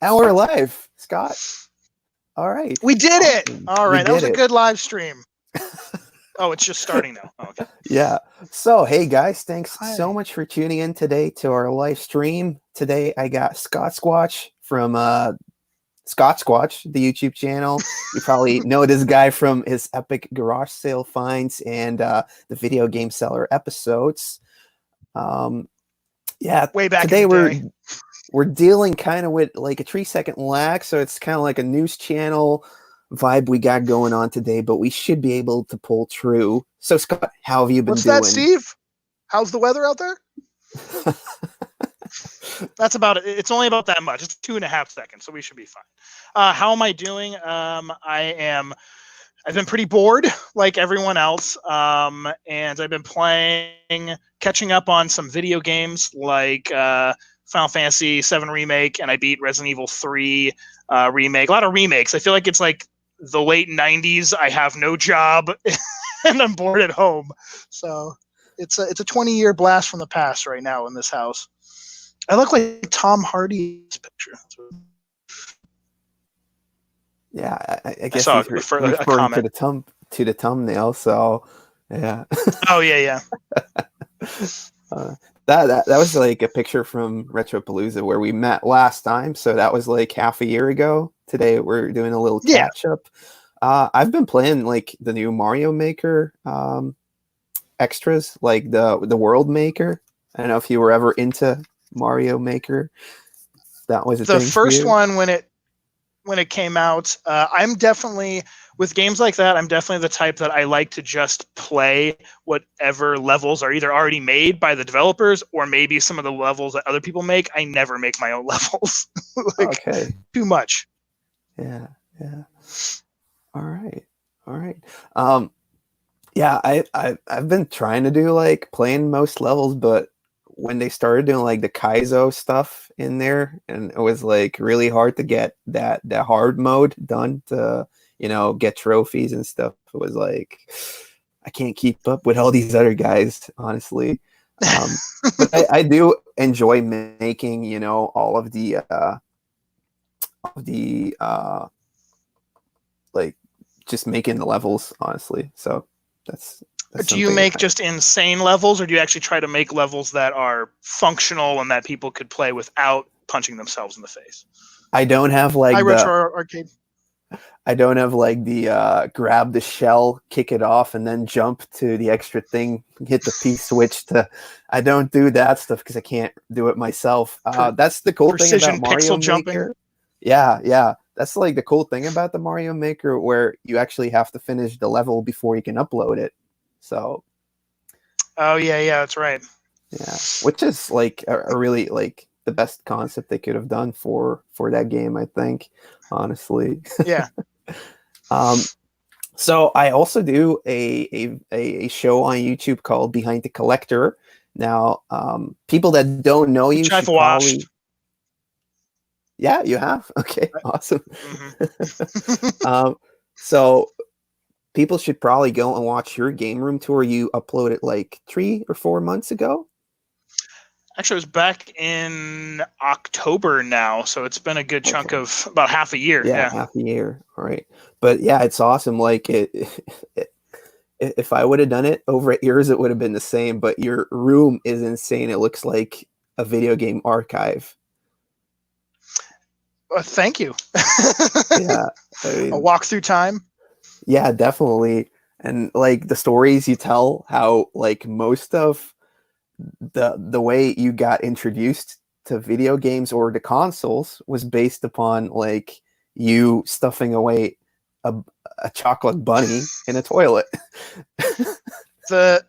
And we're live, Scott. All right. We did it. All right. That was a it. good live stream. Oh, it's just starting now. Oh, okay. Yeah. So, hey guys, thanks Hi. so much for tuning in today to our live stream. Today I got Scottsquatch from Scottsquatch, the YouTube channel. You probably know this guy from his epic garage sale finds and the video game seller episodes. Yeah. Way back today in the day. we're dealing kind of with like a 3-second lag, so it's kind of like a news channel vibe we got going on today, but we should be able to pull through. So Scott, how have you been doing? What's that, Steve? How's the weather out there? That's about it. It's only about that much. It's 2.5 seconds, so we should be fine. How am I doing? I've been pretty bored like everyone else. And I've been catching up on some video games like Final Fantasy VII Remake, and I beat Resident Evil 3 Remake. A lot of remakes. I feel like it's like the late 90s. I have no job and I'm bored at home. So it's a 20-year blast from the past right now in this house. I look like Tom Hardy's picture. Yeah, I guess I saw he's referring to the thumbnail. So, yeah. Oh yeah. That was like a picture from Retropalooza where we met last time. So that was like half a year ago. Today we're doing a little catch up. I've been playing like the new Mario Maker extras, like the World Maker. I don't know if you were ever into Mario Maker. That was the first one when it came out. I'm definitely, with games like that, I'm definitely the type that I like to just play whatever levels are either already made by the developers or maybe some of the levels that other people make. I never make my own levels. Okay. Too much. Yeah. All right. Yeah, I've been trying to do like playing most levels, but when they started doing like the Kaizo stuff in there, and it was like really hard to get that hard mode done to, get trophies and stuff. It was like I can't keep up with all these other guys, honestly. But I do enjoy making, all of the like just making the levels, honestly. So that's do you make just insane levels, or do you actually try to make levels that are functional and that people could play without punching themselves in the face? I don't have like Retro Arcade. I don't have like the grab the shell, kick it off, and then jump to the extra thing, hit the P switch to. I don't do that stuff because I can't do it myself. That's the cool thing about Mario Maker. Yeah. That's like the cool thing about the Mario Maker, where you actually have to finish the level before you can upload it. So. Oh yeah, that's right. Yeah, which is like a really like the best concept they could have done for that game, I think, honestly. Yeah. So I also do a show on YouTube called Behind the Collector. Now, people that don't know you should probably. Yeah, you have? Okay, awesome. Mm-hmm. So people should probably go and watch your game room tour. You uploaded like 3 or 4 months ago. Actually, it was back in October now, so it's been a good chunk of about half a year. Yeah, half a year. All right, but yeah, it's awesome. Like if I would have done it over at yours, it would have been the same. But your room is insane. It looks like a video game archive. Thank you. Yeah, a walk through time. Yeah, definitely. And like the stories you tell, how like most of the way you got introduced to video games or the consoles was based upon like you stuffing away a chocolate bunny in a toilet. So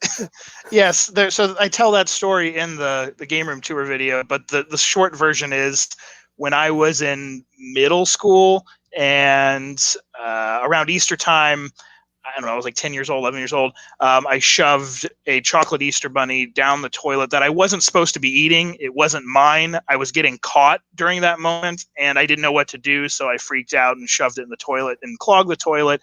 I tell that story in the game room tour video, but the short version is when I was in middle school and around Easter time, I don't know, I was like 10 years old, 11 years old. I shoved a chocolate Easter bunny down the toilet that I wasn't supposed to be eating. It wasn't mine. I was getting caught during that moment, and I didn't know what to do, so I freaked out and shoved it in the toilet and clogged the toilet.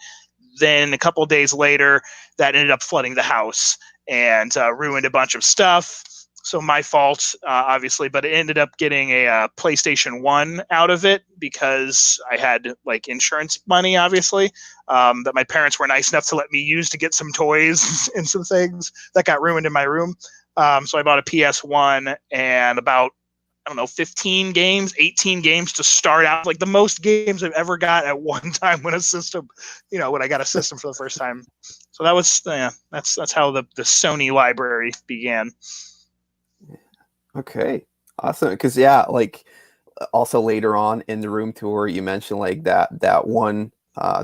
Then a couple of days later, that ended up flooding the house and ruined a bunch of stuff. So my fault, obviously, but it ended up getting a PlayStation 1 out of it because I had like insurance money, obviously, that my parents were nice enough to let me use to get some toys and some things that got ruined in my room. So I bought a PS1 and about, I don't know, 15 games, 18 games to start out. Like the most games I've ever got at one time when a system, when I got a system for the first time. So that was, that's how the Sony library began. Okay, awesome. Because yeah, like also later on in the room tour, you mentioned like that one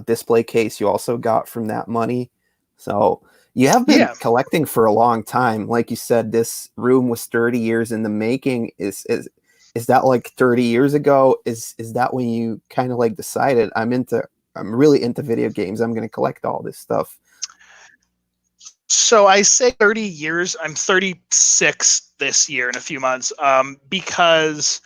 display case you also got from that money. So you have been Yeah. collecting for a long time. Like you said, this room was 30 years in the making. Is that like 30 years ago? Is that when you kind of like decided I'm really into video games. I'm gonna collect all this stuff. So I say 30 years. I'm 36 this year in a few months, because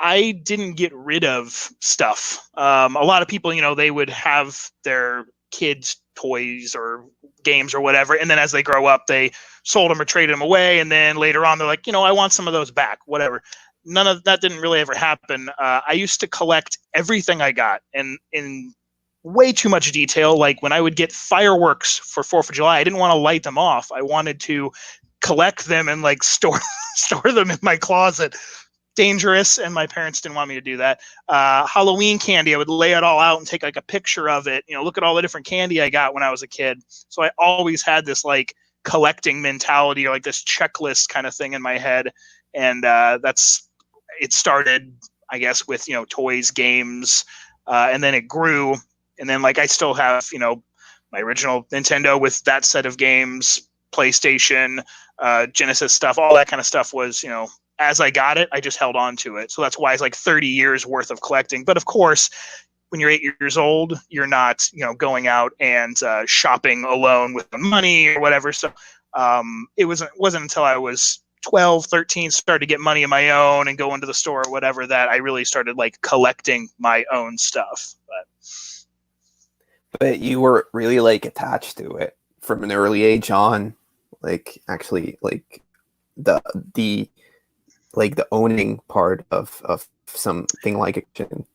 I didn't get rid of stuff. A lot of people, they would have their kids' toys or games or whatever, and then as they grow up, they sold them or traded them away, and then later on, they're like, I want some of those back, whatever. None of that didn't really ever happen. I used to collect everything I got, and in way too much detail. Like when I would get fireworks for 4th of July, I didn't want to light them off. I wanted to collect them and like store them in my closet. Dangerous, and my parents didn't want me to do that. Halloween candy, I would lay it all out and take like a picture of it. Look at all the different candy I got when I was a kid. So I always had this like collecting mentality or like this checklist kind of thing in my head, and it started, I guess, with toys, games, and then it grew, and then like I still have my original Nintendo with that set of games, PlayStation, Genesis stuff, all that kind of stuff was as I got it, I just held on to it. So that's why it's like 30 years worth of collecting. But of course, when you're 8 years old, you're not, going out and shopping alone with the money or whatever. So it wasn't until I was 12, 13, started to get money of my own and go into the store or whatever that I really started like collecting my own stuff. But you were really like attached to it from an early age on, like actually like the like the owning part of something like a kitchen,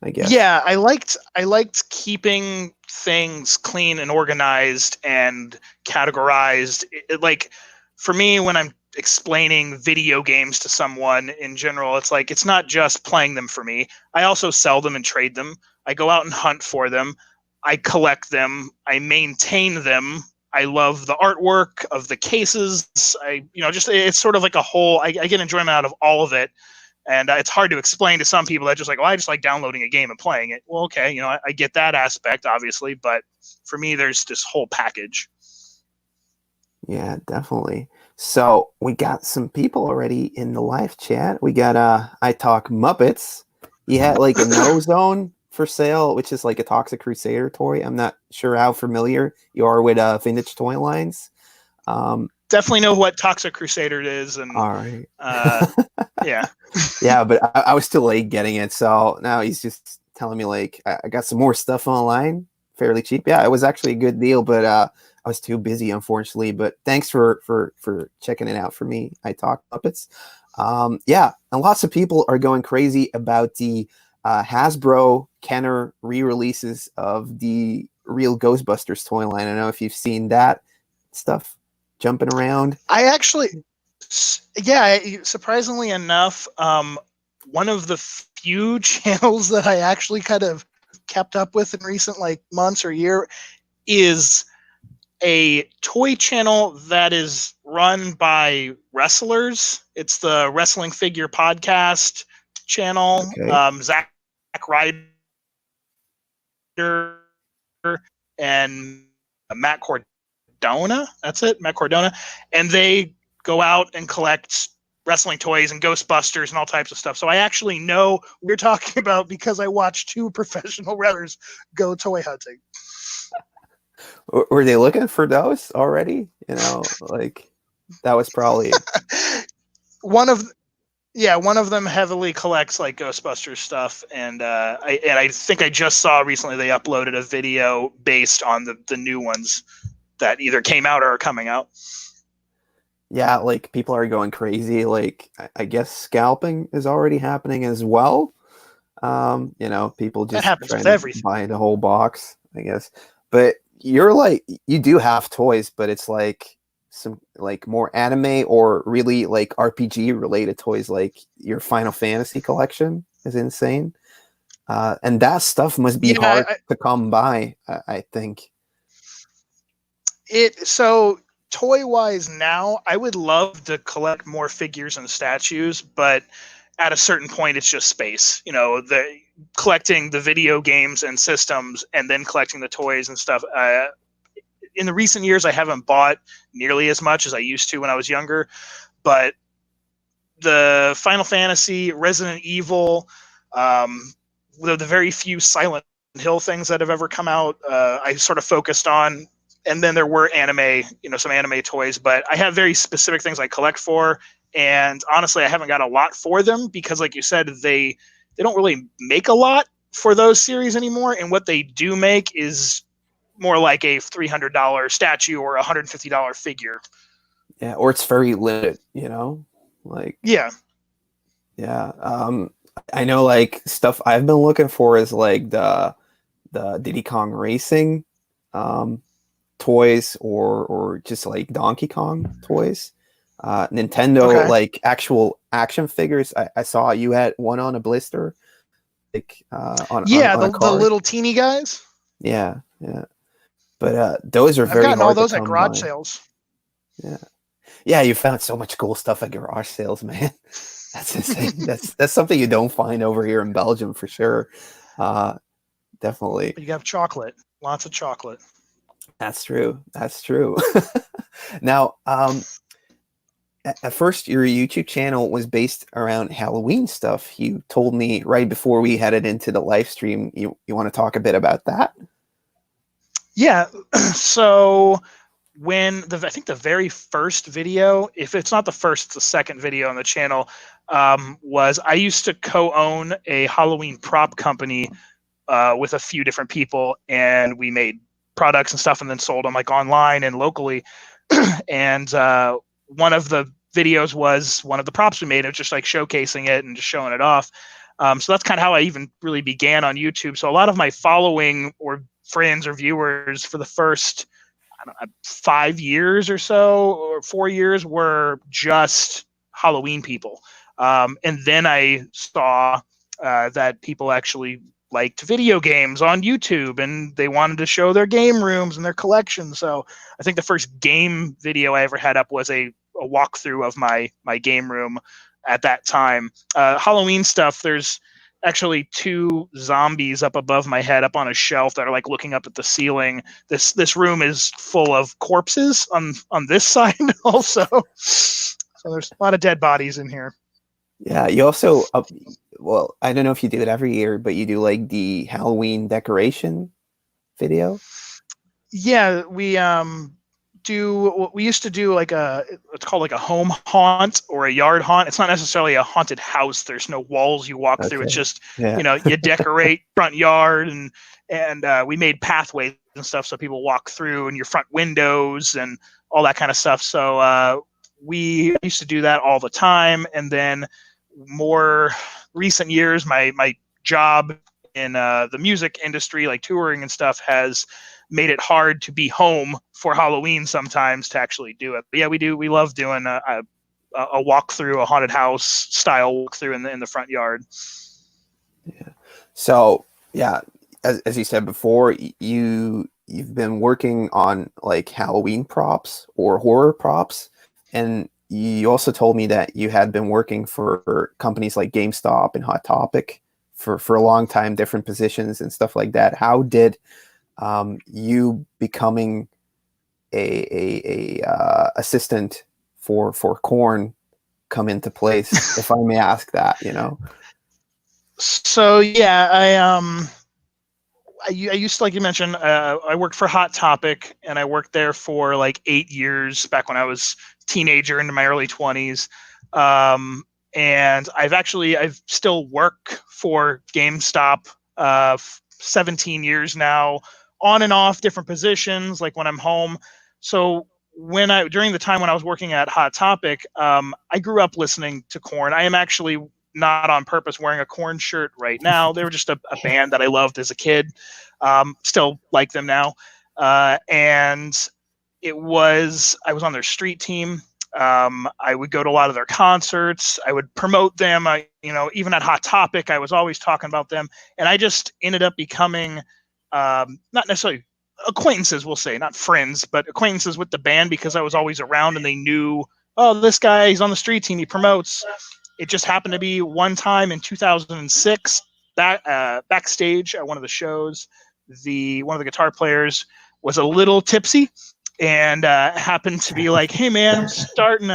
I guess. Yeah, I liked keeping things clean and organized and categorized. Like for me, when I'm explaining video games to someone in general, it's like it's not just playing them for me. I also sell them and trade them. I go out and hunt for them. I collect them. I maintain them. I love the artwork of the cases. It's sort of like a whole. I get enjoyment out of all of it. And it's hard to explain to some people that just like, I just like downloading a game and playing it. Well, okay, I get that aspect, obviously, but for me, there's this whole package. Yeah, definitely. So we got some people already in the live chat. We got I Talk Muppets. He had like a No Zone for sale, which is like a Toxic Crusader toy. I'm not sure how familiar you are with vintage toy lines. Definitely know what Toxic Crusader is, and all right. Yeah. Yeah, but I was too late getting it, so now he's just telling me like I got some more stuff online, fairly cheap. Yeah, it was actually a good deal, but I was too busy, unfortunately. But thanks for checking it out for me. I Talk Muppets. Yeah, and lots of people are going crazy about the Hasbro Kenner re-releases of the real Ghostbusters toy line. I don't know if you've seen that stuff jumping around. I actually, yeah, surprisingly enough, one of the few channels that I actually kind of kept up with in recent like months or year is a toy channel that is run by wrestlers. It's the Wrestling Figure Podcast channel. Okay. Zack Ryder and Matt Cordona. That's it, Matt Cordona. And they go out and collect wrestling toys and Ghostbusters and all types of stuff. So I actually know what you're talking about because I watched two professional wrestlers go toy hunting. Were they looking for those already? Like that was probably one of them heavily collects like Ghostbusters stuff, and I think I just saw recently they uploaded a video based on the new ones that either came out or are coming out. Yeah, like people are going crazy. Like I guess scalping is already happening as well. You know, people That just happens with trying to everything. buy the whole box, I guess. But you're like you do have toys, but it's like some like more anime or really like RPG related toys, like your Final Fantasy collection is insane. And that stuff must be Yeah, hard to come by, I think. so toy wise now, I would love to collect more figures and statues, but at a certain point, it's just space. You know, the collecting the video games and systems, and then collecting the toys and stuff. In the recent years, I haven't bought nearly as much as I used to when I was younger, but the Final Fantasy, Resident Evil, um, the very few Silent Hill things that have ever come out, I sort of focused on. And then there were anime, some anime toys, but I have very specific things I collect for. And honestly, I haven't got a lot for them because, like you said, they don't really make a lot for those series anymore. And what they do make is more like a $300 statue or a $150 figure. Yeah, or it's very limited, you know? Like Yeah. yeah. I know like stuff I've been looking for is like the Diddy Kong Racing um toys or just like Donkey Kong toys. Nintendo Okay. like actual action figures. I saw you had one on a blister, like Yeah. on a The card. little teeny guys. Yeah, yeah. But those are I've very gotten all hard to those at come garage by. sales. Yeah. Yeah, you found so much cool stuff at garage sales, man. That's insane. That's something you don't find over here in Belgium for sure. Uh, definitely. But you have chocolate, lots of chocolate. That's true. That's true. Now, at first, your YouTube channel was based around Halloween stuff. You told me right before we headed into the live stream. You want to talk a bit about that? Yeah. So I think the very first video, if it's not the first, it's the second video on the channel, was I used to co-own a Halloween prop company with a few different people, and we made products and stuff and then sold them like online and locally. And one of the videos was one of the props we made. It was just like showcasing it and just showing it off. So that's kind of how I even really began on YouTube. So a lot of my following or friends or viewers for the first, I don't know, 5 years or so, or 4 years, were just Halloween people. And then I saw that people actually liked video games on YouTube and they wanted to show their game rooms and their collections. So I think the first game video I ever had up was a walkthrough of my game room at that time. Halloween stuff, there's actually two zombies up above my head up on a shelf that are like looking up at the ceiling. This room is full of corpses on this side also. So there's a lot of dead bodies in here. Yeah. You also, well, I don't know if you do it every year, but you do like the Halloween decoration video. Yeah, we used to do like it's called like a home haunt or a yard haunt. It's not necessarily a haunted house. There's no walls you walk through. It's Okay. just, Yeah. you decorate front yard, and we made pathways and stuff so people walk through, and your front windows and all that kind of stuff. So we used to do that all the time. And then more recent years, my job in the music industry, like touring and stuff, has made it hard to be home for Halloween sometimes to actually do it. But yeah, we do. We love doing a walkthrough, a haunted house style walkthrough in the front yard. Yeah. So yeah, as you said before, you've been working on like Halloween props or horror props, and you also told me that you had been working for companies like GameStop and Hot Topic for a long time, different positions and stuff like that. How did you becoming a assistant for Korn come into place, if I may ask that, you know? So yeah, I used to, like you mentioned, I worked for Hot Topic, and I worked there for like 8 years back when I was a teenager into my early 20s. And I've still work for GameStop 17 years now, on and off different positions, like when I'm home. So during the time when I was working at Hot Topic, I grew up listening to Korn. I am actually not on purpose wearing a Korn shirt right now. They were just a band that I loved as a kid. Still like them now. And I was on their street team. I would go to a lot of their concerts. I would promote them. Even at Hot Topic, I was always talking about them. And I just ended up becoming not necessarily acquaintances, we'll say, not friends, but acquaintances with the band because I was always around and they knew, oh, this guy, he's on the street team, he promotes. It just happened to be one time in 2006, backstage at one of the shows, one of the guitar players was a little tipsy and happened to be like, hey man, I'm starting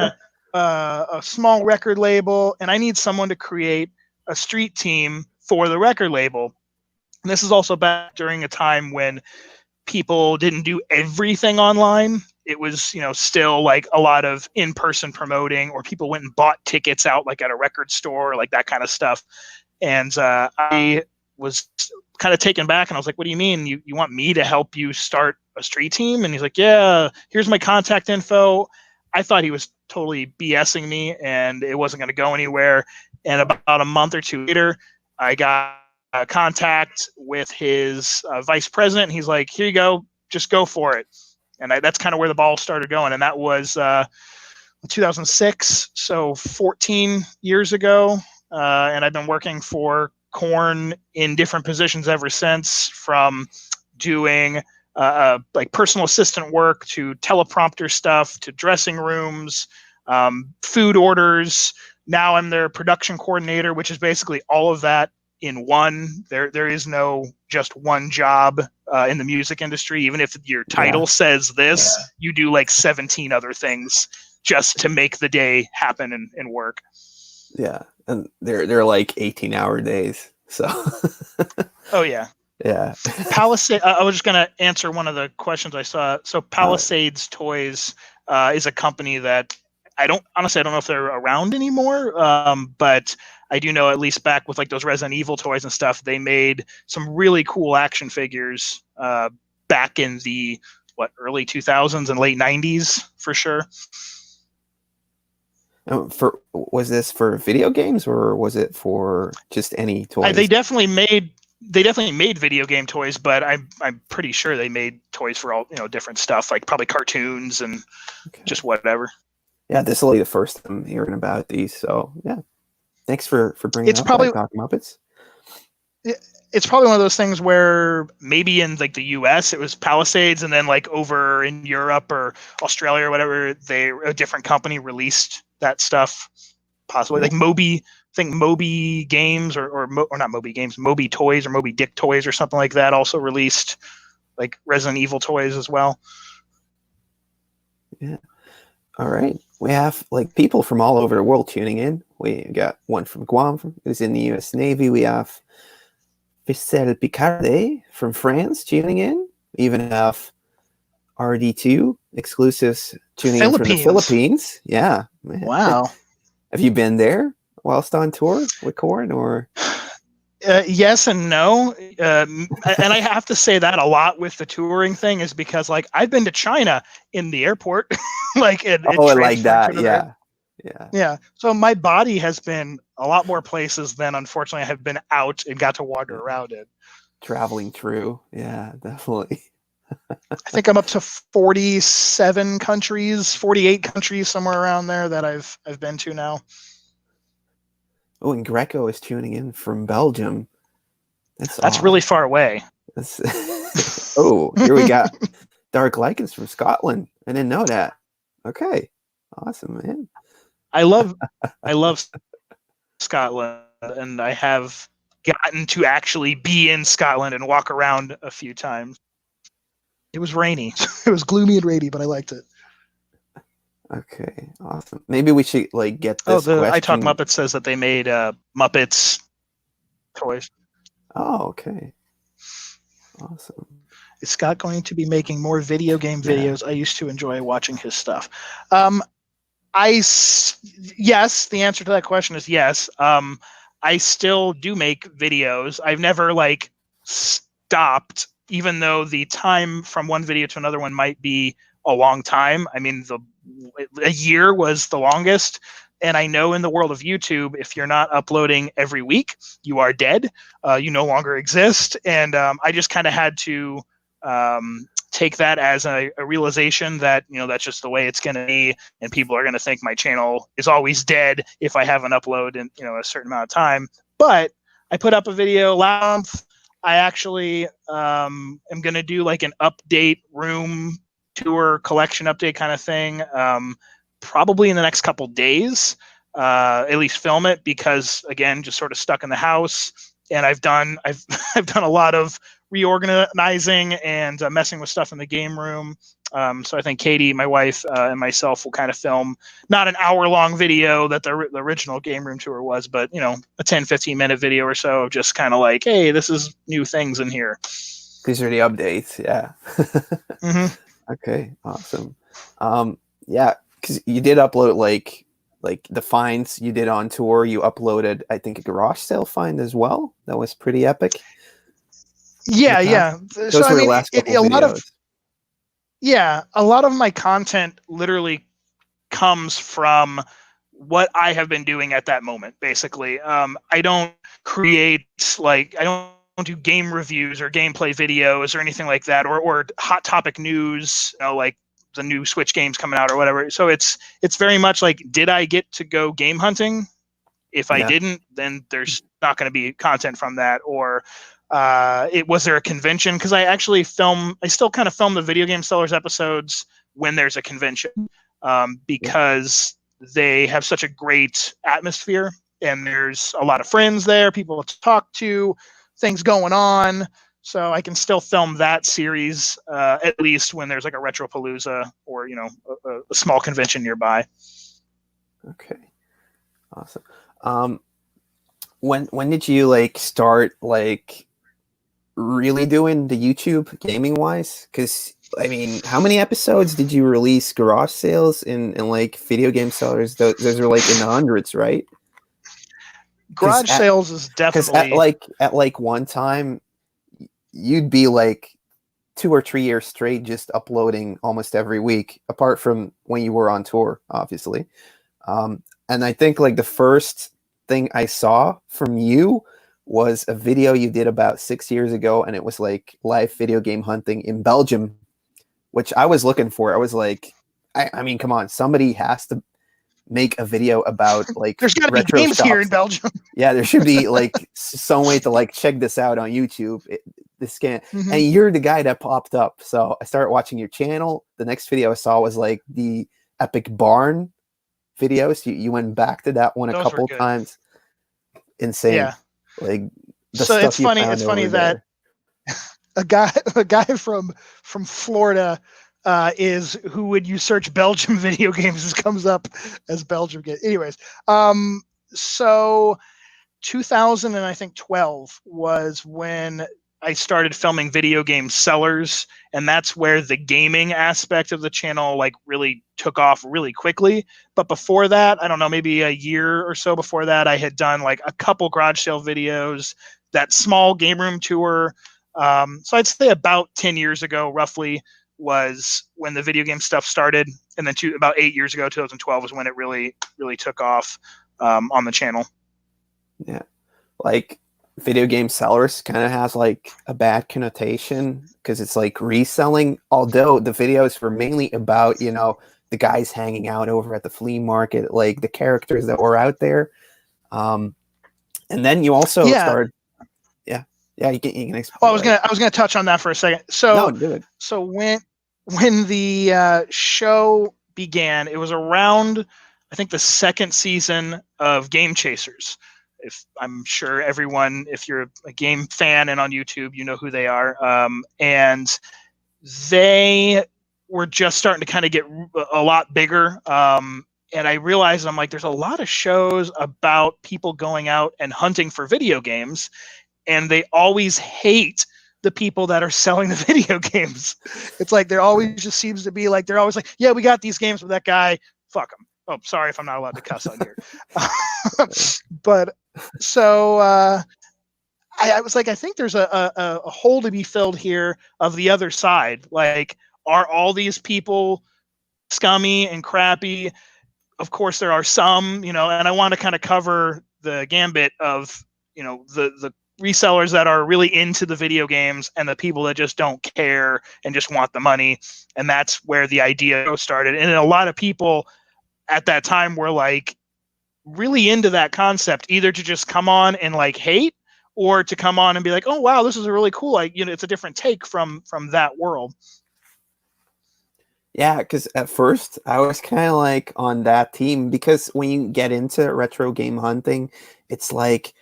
a small record label and I need someone to create a street team for the record label. And this is also back during a time when people didn't do everything online. It was, still like a lot of in-person promoting, or people went and bought tickets out like at a record store, like that kind of stuff. And I was kind of taken back and I was like, what do you mean? You want me to help you start a street team? And he's like, yeah, here's my contact info. I thought he was totally BSing me and it wasn't going to go anywhere. And about a month or two later, I got contact with his vice president. He's like, here you go, just go for it. And that's kind of where the ball started going. And that was 2006, so 14 years ago. And I've been working for Korn in different positions ever since, from doing like personal assistant work to teleprompter stuff to dressing rooms, food orders. Now I'm their production coordinator, which is basically all of that in one. There is no just one job in the music industry. Even if your title says this, you do like 17 other things just to make the day happen and work. Yeah, and they're like 18-hour days. So. Oh yeah. Yeah. Palisade. I was just gonna answer one of the questions I saw. So Palisades Toys is a company that I don't know if they're around anymore, but I do know, at least back with like those Resident Evil toys and stuff, they made some really cool action figures back in the early 2000s and late 90s for sure. Was this for video games or was it for just any toys? They definitely made video game toys, but I'm pretty sure they made toys for all different stuff, like probably cartoons and just whatever. Yeah, this will be the first time hearing about these, so yeah. Thanks for bringing it up. Probably Talk Muppets. It's probably one of those things where maybe in like the US it was Palisades, and then like over in Europe or Australia or whatever, a different company released that stuff. Possibly like Moby. I think Moby Games or not Moby Games, Moby Toys or Moby Dick Toys or something like that also released like Resident Evil toys as well. Yeah. All right. We have like people from all over the world tuning in. We got one from Guam, who's in the U.S. Navy. We have Ficelle Picardet from France tuning in. We even have RD2 exclusives tuning in from the Philippines. Yeah. Man. Wow. Have you been there whilst on tour with Korn, or? Yes and no. And I have to say that a lot with the touring thing is because like I've been to China in the airport, like like that. Yeah. So my body has been a lot more places than unfortunately I have been out and got to wander around in. Traveling through. Yeah, definitely. I think I'm up to 47 countries, 48 countries, somewhere around there that I've been to now. Oh, and Greco is tuning in from Belgium. That's really far away. Oh, here we got Dark Lichens from Scotland. I didn't know that. Okay, awesome, man. I love Scotland, and I have gotten to actually be in Scotland and walk around a few times. It was rainy. It was gloomy and rainy, but I liked it. Okay, awesome. Maybe we should like get this question. I Talk Muppets says that they made Muppets toys. Oh, okay. Awesome. Is Scott going to be making more video game videos? I used to enjoy watching his stuff. Yes, the answer to that question is yes. I still do make videos. I've never stopped, even though the time from one video to another one might be a long time. I mean, a year was the longest. And I know in the world of YouTube, if you're not uploading every week, you are dead. You no longer exist. And I just kind of had to take that as a realization that, that's just the way it's going to be. And people are going to think my channel is always dead if I haven't uploaded in, a certain amount of time. But I put up a video last month. I actually am going to do like an update room tour collection update kind of thing. Probably in the next couple days, at least film it, because again, just sort of stuck in the house, and I've done a lot of reorganizing and messing with stuff in the game room. So I think Katie, my wife, and myself will kind of film not an hour-long video that the original game room tour was, but a 10-15-minute video or so of just kind of like, hey, this is new things in here. These are the updates, yeah. Mm-hmm. Okay, awesome. Yeah, because you did upload like the finds you did on tour. You uploaded, I think, a garage sale find as well. That was pretty epic. Yeah. Those were the last couple videos. A lot of my content literally comes from what I have been doing at that moment, basically. I don't create, I don't do game reviews or gameplay videos or anything like that, or hot topic news, like the new Switch games coming out or whatever. So it's very much like, did I get to go game hunting? If I didn't, then there's not going to be content from that. Or was there a convention? Because I still kind of film the Video Game Sellers episodes when there's a convention, because they have such a great atmosphere, and there's a lot of friends there, people to talk to, things going on. So I can still film that series, at least when there's like a Retropalooza or, a small convention nearby. Okay. Awesome. When did you start really doing the YouTube gaming wise? Because I mean, how many episodes did you release garage sales and Video Game Sellers? Those are in the hundreds, right? Garage sales is definitely, at one time you'd be 2 or 3 years straight just uploading almost every week, apart from when you were on tour, obviously. And I think the first thing I saw from you was a video you did about 6 years ago, and it was live video game hunting in Belgium, which I was looking for. I was I mean, come on, somebody has to make a video about there's got to be games here in Belgium. Yeah, there should be some way to check this out on YouTube. This can't, and you're the guy that popped up. So I started watching your channel. The next video I saw was the epic barn videos. You went back to that one a couple times. Insane. Yeah. So it's funny. It's funny that a guy from Florida is who, when you search Belgium video games, this comes up as Belgium game. Anyways, so 2012 was when I started filming Video Game Sellers, and that's where the gaming aspect of the channel really took off really quickly. But before that, I don't know, maybe a year or so before that, I had done a couple garage sale videos, that small game room tour. So I'd say about 10 years ago, roughly, was when the video game stuff started, and then about 8 years ago, 2012 was when it really took off on the channel. Yeah, Video Game Sellers kind of has a bad connotation because it's reselling, although the videos were mainly about the guys hanging out over at the flea market, the characters that were out there. And then you also started you can explain. Oh, I was gonna touch on that for a second. So no, do it. So when the show began, it was around, I think, the second season of Game Chasers. I'm sure everyone, if you're a game fan and on YouTube, you know who they are. And they were just starting to kind of get a lot bigger. And I realized, I'm there's a lot of shows about people going out and hunting for video games, and they always hate the people that are selling the video games. It's there always just seems to be they're always yeah, we got these games, but that guy, fuck him. Oh, sorry if I'm not allowed to cuss on here. But so I was I think there's a hole to be filled here of the other side. are all these people scummy and crappy? Of course there are some, and I want to kind of cover the gambit of, the resellers that are really into the video games and the people that just don't care and just want the money. And that's where the idea started. And a lot of people at that time were like really into that concept, either to just come on and like hate, or to come on and be like, oh wow, this is a really cool, like, it's a different take from that world. Yeah, because at first I was kind of like on that team, because when you get into retro game hunting, it's like,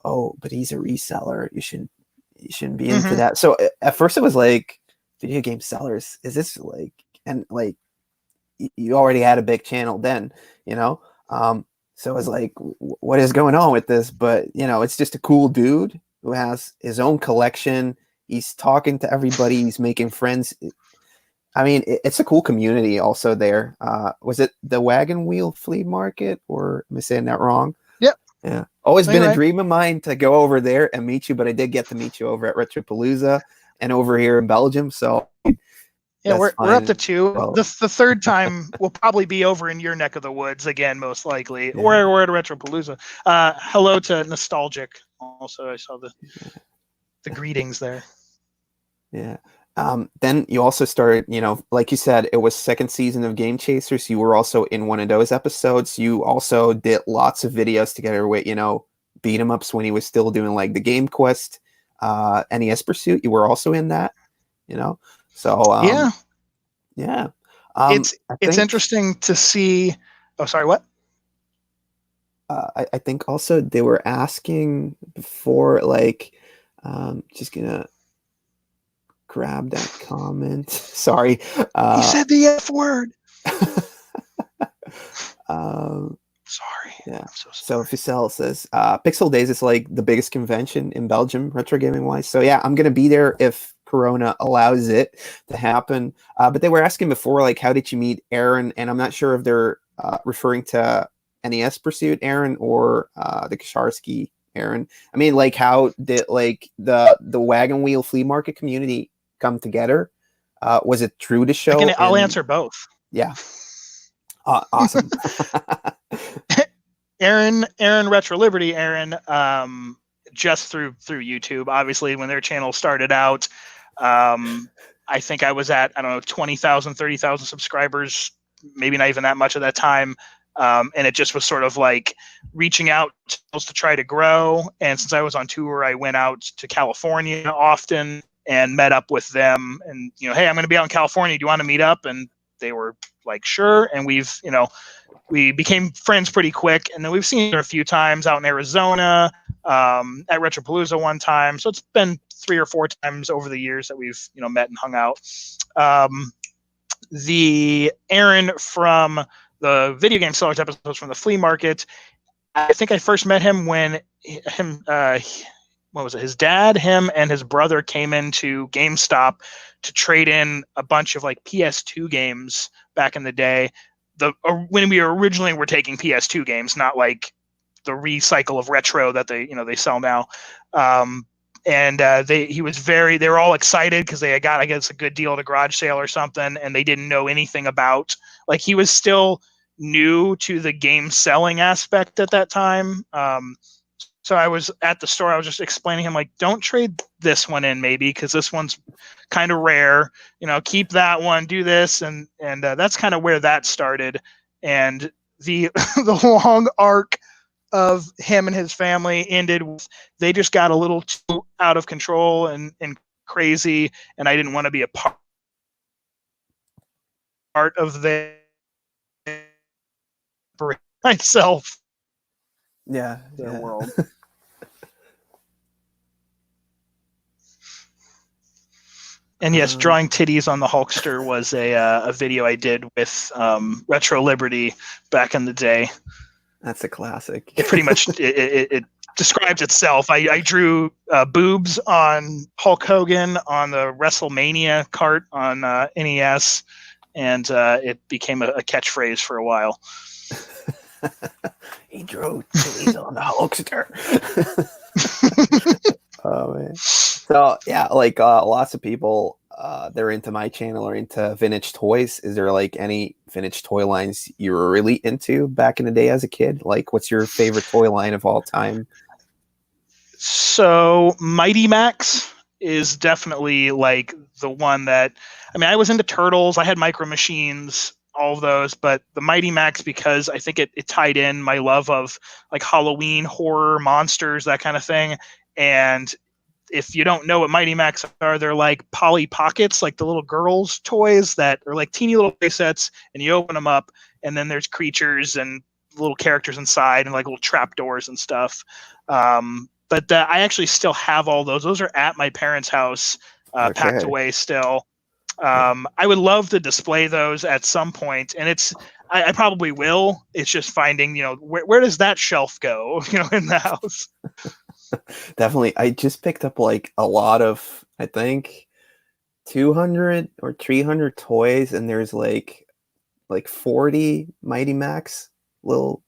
oh, but he's a reseller. You shouldn't be into that. So at first it was like, video game sellers, is this like, and like you already had a big channel then, so I was like, what is going on with this? But it's just a cool dude who has his own collection. He's talking to everybody. He's making friends. I mean, it's a cool community also there. Was it the Wagon Wheel Flea Market, or am I saying that wrong? Yep. Yeah. Always been a dream of mine to go over there and meet you, but I did get to meet you over at Retropalooza and over here in Belgium. So yeah, we're up to 2. Well, the third time will probably be over in your neck of the woods again, most likely, yeah. Or we're at Retropalooza. Hello to Nostalgic. Also, I saw the greetings there. Yeah. Then you also started, like you said, it was second season of Game Chasers. You were also in one of those episodes. You also did lots of videos together with, beat 'em ups when he was still doing like the Game Quest, NES Pursuit. You were also in that, So yeah. It's interesting to see. Oh, sorry, what? I think also they were asking before, like, just gonna grab that comment. Sorry. He said the F word. Sorry. Yeah. I'm so sorry. So Ficel says, Pixel Days is like the biggest convention in Belgium, retro gaming wise. So yeah, I'm gonna be there if Corona allows it to happen. But they were asking before, like, how did you meet Aaron? And I'm not sure if they're referring to NES Pursuit Aaron or the Kasharsky Aaron. I mean, like, how did like the Wagon Wheel Flea Market community come together? Was it through the show? I'll answer both. Yeah. Awesome. Aaron Retro Liberty, Aaron, just through YouTube. Obviously, when their channel started out, I think I was at, 20,000, 30,000 subscribers, maybe not even that much at that time. And it just was sort of like reaching out to try to grow. And since I was on tour, I went out to California often and met up with them. And, hey, I'm going to be out in California. Do you want to meet up? And they were like, sure. And we became friends pretty quick. And then we've seen each other a few times out in Arizona, at Retropalooza one time. So it's been 3 or 4 times over the years that we've, met and hung out. The Aaron from the video game sellers episodes from the flea market, I think I first met him when what was it? His dad, him, and his brother came into GameStop to trade in a bunch of like PS2 games back in the day. When we originally were taking PS2 games, not like the recycle of retro that they sell now. They were all excited because they had got, I guess, a good deal at a garage sale or something, and they didn't know anything about, like, he was still new to the game selling aspect at that time. So I was at the store, I was just explaining him, like, don't trade this one in maybe, because this one's kind of rare, keep that one, do this. And that's kind of where that started. And the the long arc of him and his family ended with, they just got a little too out of control and crazy, and I didn't want to be a part of their myself. Their world. And yes, drawing titties on the Hulkster was a video I did with Retro Liberty back in the day. That's a classic. It pretty much it describes itself. I drew boobs on Hulk Hogan on the WrestleMania cart on NES, and it became a catchphrase for a while. He drew titties on the Hulkster. Oh man. So yeah, like lots of people they're into my channel or into vintage toys, is there like any vintage toy lines you were really into back in the day as a kid? Like, what's your favorite toy line of all time? So Mighty Max is definitely like the one that, I mean, I was into Turtles, I had Micro Machines, all of those, but the Mighty Max, because I think it tied in my love of like Halloween, horror, monsters, that kind of thing. And if you don't know what Mighty Max are, they're like Polly Pockets, like the little girls' toys that are like teeny little play sets, and you open them up, and then there's creatures and little characters inside, and like little trapdoors and stuff. But I actually still have all those. Those are at my parents' house, packed Okay. away still. Yeah. I would love to display those at some point, and I probably will. It's just finding, where does that shelf go, in the house. Definitely. I just picked up like a lot of, I think, 200 or 300 toys, and there's like 40 Mighty Max little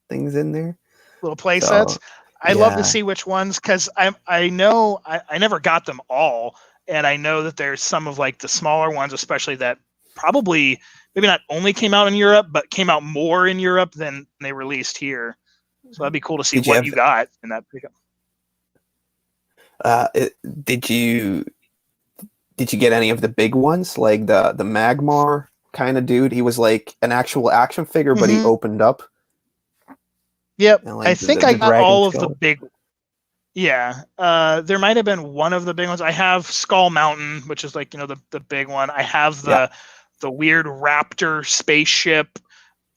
things in there. Little play So sets. I love to yeah, see which ones, because I know I never got them all, and I know that there's some of like the smaller ones, especially that probably maybe not only came out in Europe, but came out more in Europe than they released here. So that'd be cool to see did you what have you got in that pickup. did you get any of the big ones, like the Magmar kind of dude? He was like an actual action figure, but he Mm-hmm. opened up, Yep, and I like think I the got dragon all of the skull. big. Yeah, there might have been one of the big ones. I have Skull Mountain, which is like the big one. I have Yeah. the weird raptor spaceship,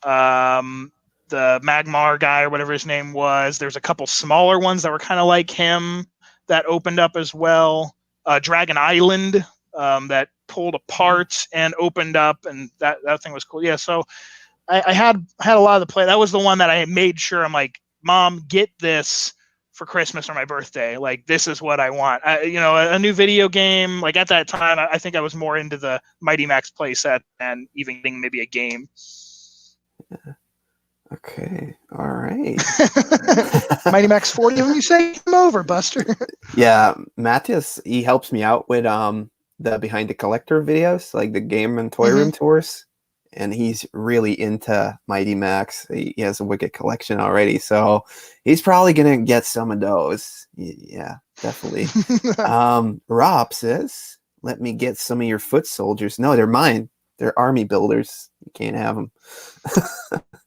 the Magmar guy or whatever his name was. There's a couple smaller ones that were kind of like him that opened up as well. Dragon Island, that pulled apart and opened up, and that thing was cool. Yeah, so I had a lot of the play. That was the one that I made sure I'm like, Mom, get this for Christmas or my birthday. Like, this is what I want. A new video game. Like at that time, I think I was more into the Mighty Max playset and even getting maybe a game. Okay. All right. Mighty Max 40 of them, you say? Come over, Buster. Yeah, Matthias, he helps me out with the behind the collector videos, like the game and toy Mm-hmm. room tours, and he's really into Mighty Max. He has a wicked collection already, so he's probably gonna get some of those. Yeah, definitely. Rob says, "Let me get some of your foot soldiers." No, they're mine. They're army builders. You can't have them.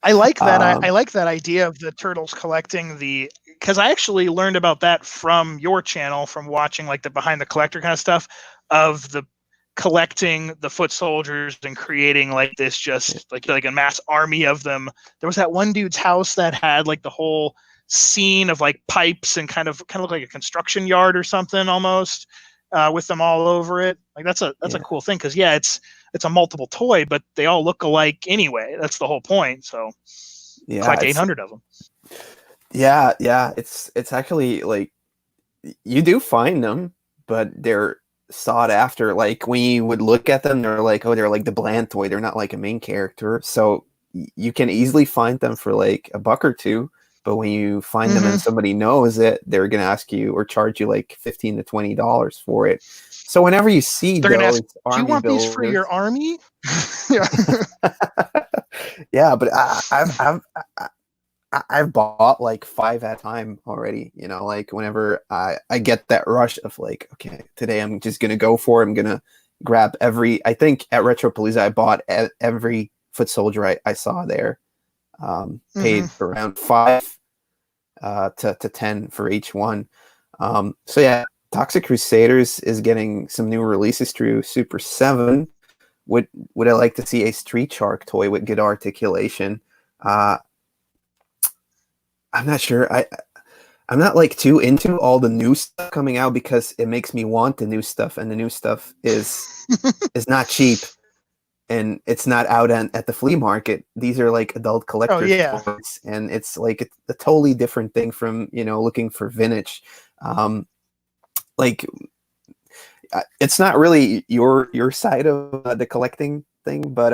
I like that. I um, like that idea of the turtles collecting because I actually learned about that from your channel, from watching like the behind the collector kind of stuff, of the collecting the foot soldiers and creating like this, just like a mass army of them. There was that one dude's house that had like the whole scene of like pipes and kind of look like a construction yard or something almost, with them all over it. Like that's a yeah, cool thing, because it's a multiple toy, but they all look alike anyway. That's the whole point. So yeah, collect 800 of them. yeah. It's actually like you do find them, but they're sought after. Like when you would look at them, they're like, oh, they're like the bland toy. They're not like a main character, so you can easily find them for like a buck or two. But when you find them and Mm-hmm. somebody knows it, they're gonna ask you or charge you like $15 to $20 for it. So whenever you see They're gonna ask, those "Do you army want these for builders, your army?" Yeah. yeah, but I've bought like 5 at a time already. Like whenever I get that rush of like, okay, today I'm just gonna go for it. I'm gonna grab every. I think at Retropalooza I bought every foot soldier I saw there. Paid Mm-hmm. around 5 to 10 for each one. So yeah, Toxic Crusaders is getting some new releases through Super 7. Would I like to see a Street Shark toy with good articulation? Uh, I'm not sure. I'm not like too into all the new stuff coming out because it makes me want the new stuff, and the new stuff is not cheap, and it's not out at the flea market. These are like adult Oh collectors yeah. toys, and it's like a totally different thing from looking for vintage. Um, like it's not really your side of the collecting thing, but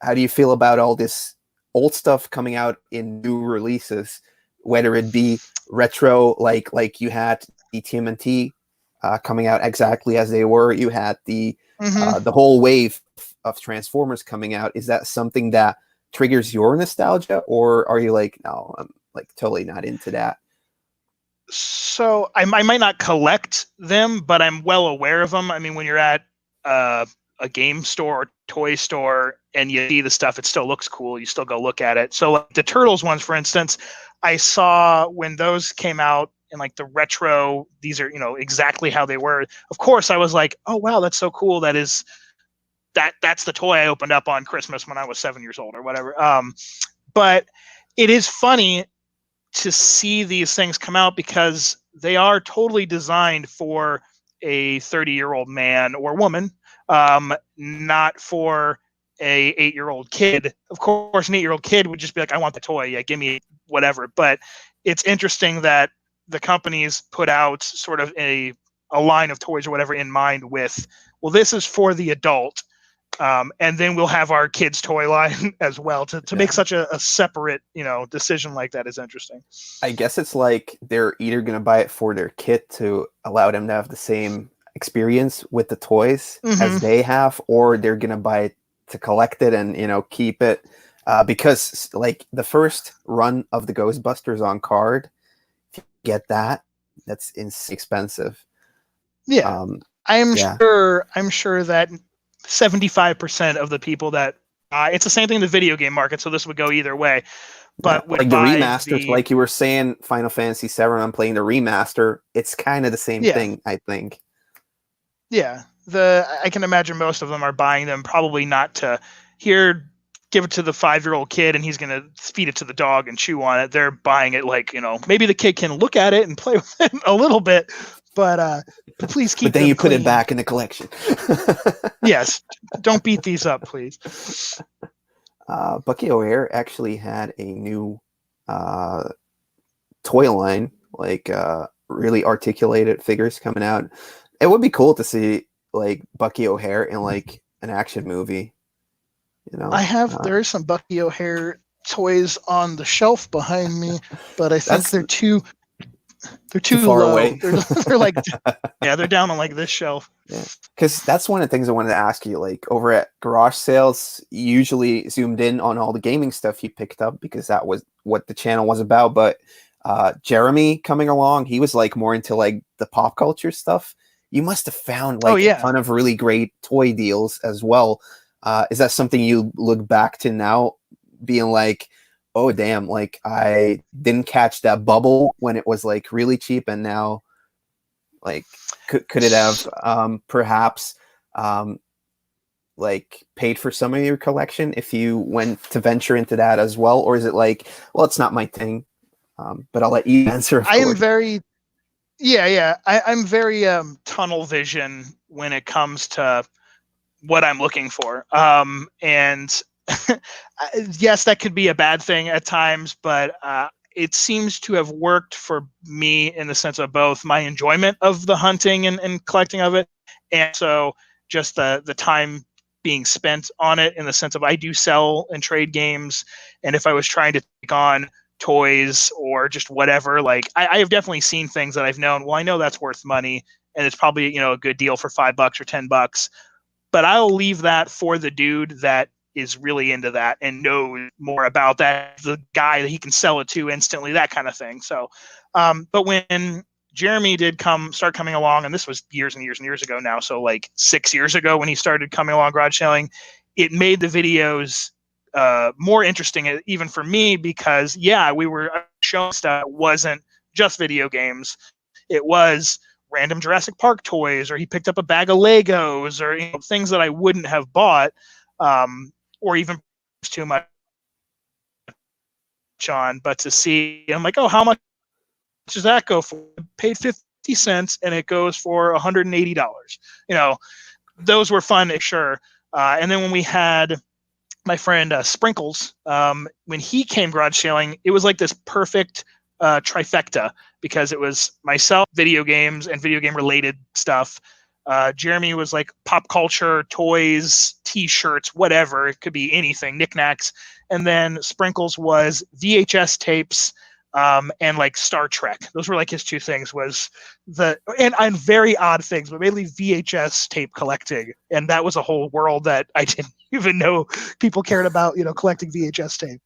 how do you feel about all this old stuff coming out in new releases, whether it be retro, like you had the TMNT coming out exactly as they were, you had the Mm-hmm. the whole wave of Transformers coming out, is that something that triggers your nostalgia, or are you like, no, I'm like totally not into that? So I might not collect them, but I'm well aware of them. I mean, when you're at a game store or toy store and you see the stuff, it still looks cool. You still go look at it. So like the Turtles ones, for instance, I saw when those came out in like the retro, these are, exactly how they were. Of course, I was like, oh, wow, that's so cool. That's the toy I opened up on Christmas when I was 7 years old or whatever. But it is funny to see these things come out because they are totally designed for a 30-year-old man or woman, not for a 8-year-old kid. Of course, an 8-year-old kid would just be like, I want the toy. Yeah, give me whatever. But it's interesting that the companies put out sort of a line of toys or whatever in mind with, well, this is for the adult. And then we'll have our kids' toy line as well. To make such a separate, decision like that is interesting. I guess it's like they're either going to buy it for their kid to allow them to have the same experience with the toys as they have, or they're going to buy it to collect it and, keep it. Because like the first run of the Ghostbusters on card, if you get that, that's expensive. Yeah. I'm sure that 75% of the people that it's the same thing in the video game market, so this would go either way. But would like the buy remasters, like you were saying, Final Fantasy VII, I'm playing the remaster. It's kind of the same thing, I think. Yeah, I can imagine most of them are buying them probably not to give it to the 5-year-old kid and he's going to feed it to the dog and chew on it. They're buying it like, maybe the kid can look at it and play with it a little bit, but please keep. But then you put clean. it back in the collection. Yes, don't beat these up, please. Bucky O'Hare actually had a new toy line, like really articulated figures coming out. It would be cool to see like Bucky O'Hare in like an action movie. I have there is some Bucky O'Hare toys on the shelf behind me, but I think they're too far low. away. They're like they're down on like this shelf. Yeah, because that's one of the things I wanted to ask you. Like over at garage sales, you usually zoomed in on all the gaming stuff you picked up because that was what the channel was about. But Jeremy coming along, he was like more into like the pop culture stuff. You must have found like a ton of really great toy deals as well. Is that something you look back to now, being like, oh damn, like I didn't catch that bubble when it was like really cheap, and now like could it have perhaps like paid for some of your collection if you went to venture into that as well? Or is it like, well, it's not my thing, but I'll let you answer. I am very I'm very tunnel vision when it comes to what I'm looking for, and yes, that could be a bad thing at times, but it seems to have worked for me in the sense of both my enjoyment of the hunting and collecting of it, and so just the time being spent on it in the sense of I do sell and trade games, and if I was trying to take on toys or just whatever, like I have definitely seen things that I've known, well, I know that's worth money and it's probably a good deal for $5 or $10, but I'll leave that for the dude that is really into that and knows more about that, the guy that he can sell it to instantly, that kind of thing. So but when Jeremy did start coming along, and this was years and years and years ago now, so like 6 years ago when he started coming along garage selling, it made the videos more interesting even for me, because we were showing stuff that wasn't just video games. It was random Jurassic Park toys, or he picked up a bag of Legos, or things that I wouldn't have bought, or even too much on. But to see, I'm like, oh, how much does that go for? I paid 50 cents and it goes for $180. Those were fun, sure. And then when we had my friend Sprinkles, when he came garage sailing, it was like this perfect trifecta, because it was myself, video games and video game related stuff. Jeremy was like pop culture, toys, t-shirts, whatever. It could be anything, knickknacks. And then Sprinkles was VHS tapes, and like Star Trek. Those were like his two things, was and very odd things, but mainly VHS tape collecting. And that was a whole world that I didn't even know people cared about, collecting VHS tape.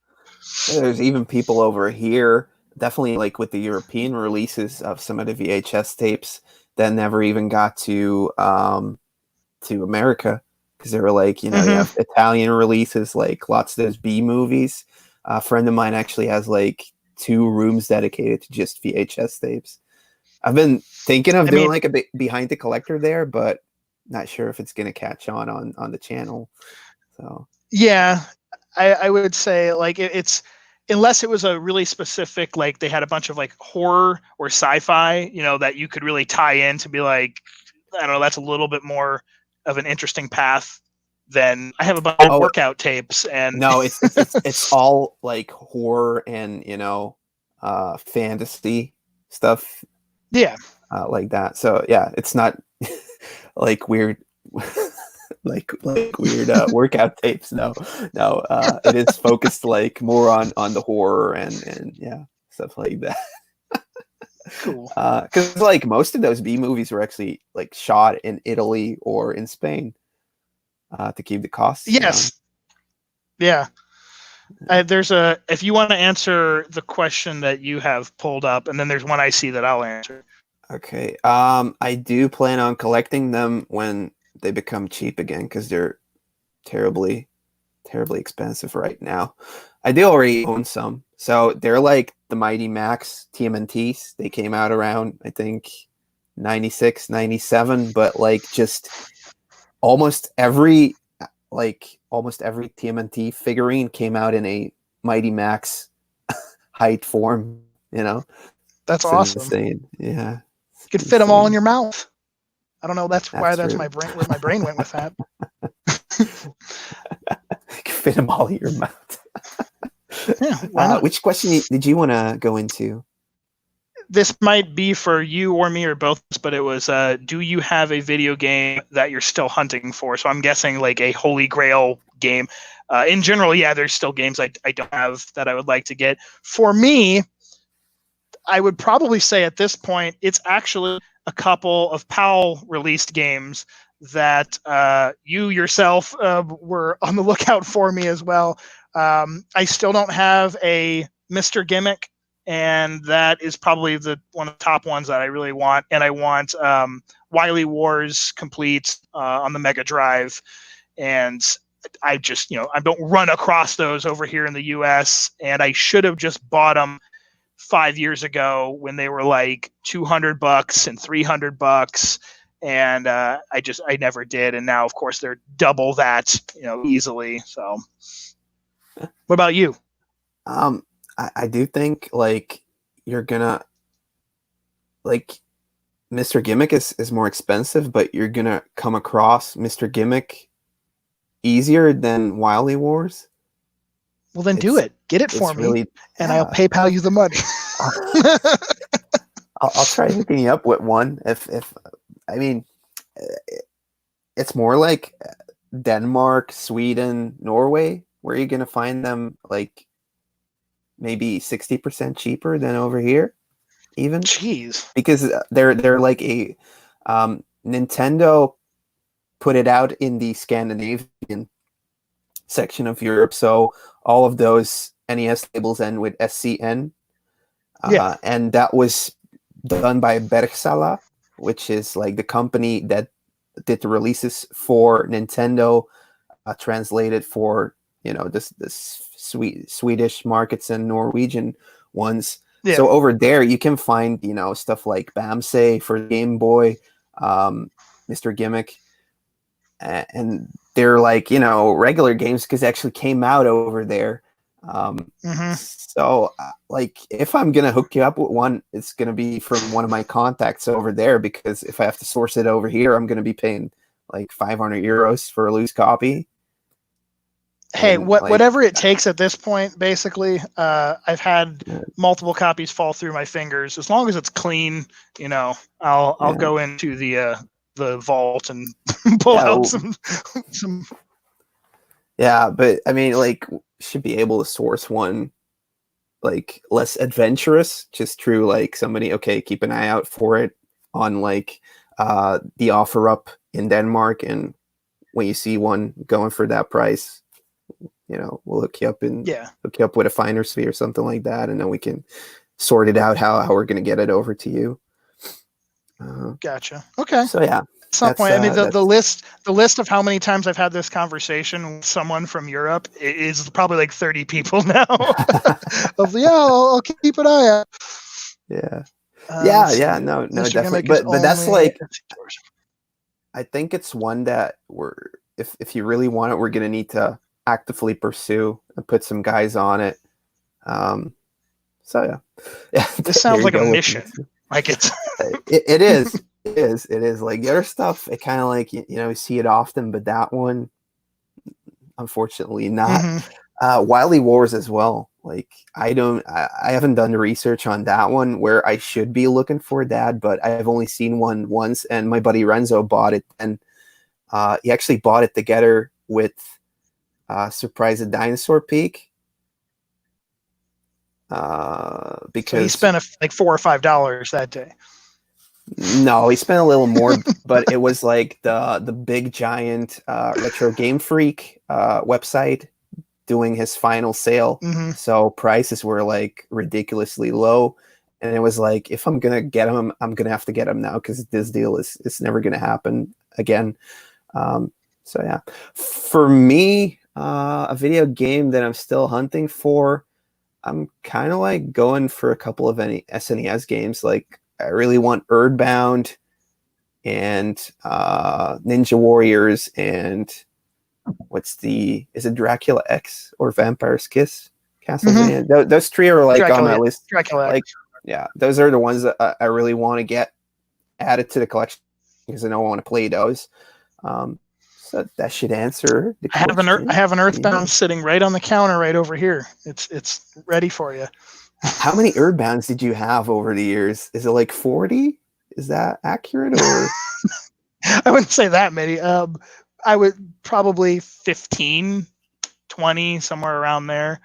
There's even people over here, definitely like with the European releases of some of the VHS tapes that never even got to America, because they were like, you have Italian releases, like lots of those B movies. A friend of mine actually has like 2 rooms dedicated to just VHS tapes. I've been thinking of doing like a behind the collector there, but not sure if it's going to catch on the channel. So yeah, I would say like it's, unless it was a really specific, like they had a bunch of like horror or sci-fi, that you could really tie in to be like, I don't know, that's a little bit more of an interesting path than I have a bunch of workout tapes. And no, it's all like horror and fantasy stuff. Yeah. Like that. So yeah, it's not like weird like weird workout tapes. No. It is focused like more on the horror and yeah, stuff like that. Cool. Because like most of those B movies were actually like shot in Italy or in Spain to keep the costs down. Yeah. If you want to answer the question that you have pulled up, and then there's one I see that I'll answer. Okay. I do plan on collecting them when they become cheap again, because they're terribly expensive right now. I do already own some. So they're like the Mighty Max TMNTs. They came out around, I think, 96, 97, but like just almost every TMNT figurine came out in a Mighty Max height form, That's it's awesome. Insane. Yeah. You could fit them all in your mouth. I don't know. That's why true. my brain, where my brain went with that. Fit them all in your mouth. Yeah, why not? Which question did you want to go into? This might be for you or me or both, but it was, do you have a video game that you're still hunting for? So I'm guessing like a holy grail game. In general, yeah, there's still games I don't have that I would like to get. For me, I would probably say at this point, it's actually a couple of PAL released games that you yourself were on the lookout for me as well. I still don't have a Mr. Gimmick, and that is probably one of the top ones that I really want. And I want Wily Wars Complete on the Mega Drive. And I just, I don't run across those over here in the US, and I should have just bought them 5 years ago when they were like $200 and $300, and I never did. And now, of course, they're double that, easily. So, what about you? I do think like you're gonna like Mr. Gimmick is more expensive, but you're gonna come across Mr. Gimmick easier than Wily Wars. Well, then do it. Get it for me, and I'll PayPal you the money. I'll try hooking you up with one. If I mean, it's more like Denmark, Sweden, Norway, where you're gonna find them like maybe 60% cheaper than over here, even. Jeez. Because they're like a Nintendo put it out in the Scandinavian section of Europe, so all of those NES labels end with SCN. And that was done by Bergsala, which is like the company that did the releases for Nintendo, translated for this Swedish markets and Norwegian ones. Yeah. So over there you can find stuff like Bamse for Game Boy, Mr. Gimmick, and they're like regular games because they actually came out over there. So like if I'm gonna hook you up with one, it's gonna be from one of my contacts over there, because if I have to source it over here, I'm gonna be paying like 500 euros for a loose copy. Hey, whatever it takes at this point, basically. I've had multiple copies fall through my fingers. As long as it's clean, I'll go into the vault and pull out some. Yeah, but I mean, like, should be able to source one like less adventurous, just through like somebody, okay, keep an eye out for it on like the offer up in Denmark, and when you see one going for that price, we'll hook you up with a finder's fee or something like that, and then we can sort it out how we're going to get it over to you. Gotcha. Okay. So yeah, at some point, I mean, the list of how many times I've had this conversation with someone from Europe is probably like 30 people now. I'll keep an eye out. Yeah. No, Mr. definitely. Gimmick But that's like, yours. I think it's one that if you really want it, we're gonna need to actively pursue and put some guys on it. So yeah. This sounds like a mission. Like it is. It is like the other stuff. It kind of like you see it often, but that one, unfortunately, not. Mm-hmm. Wily Wars as well. Like I haven't done the research on that one where I should be looking for that, but I've only seen one once, and my buddy Renzo bought it, and he actually bought it together with Surprise at Dinosaur Peak. Because so he spent like $4 or $5 that day. No, he spent a little more, but it was like the big giant Retro Game Freak website doing his final sale. Mm-hmm. So prices were like ridiculously low, and it was like, if I'm gonna get him, I'm gonna have to get him now, because this deal is never gonna happen again. So yeah, for me, a video game that I'm still hunting for, I'm kind of like going for a couple of SNES games. Like I really want Earthbound and Ninja Warriors, and is it Dracula X or Vampire's Kiss? Castlevania. Mm-hmm. Those three are like Dracula, on my list. Dracula like X. Yeah, those are the ones that I really want to get added to the collection, because I know I want to play those. So that should answer the question. I have an Earthbound sitting right on the counter right over here. It's ready for you. How many Earthbounds did you have over the years? Is it like 40? Is that accurate? Or I wouldn't say that many. I would probably 15, 20, somewhere around there.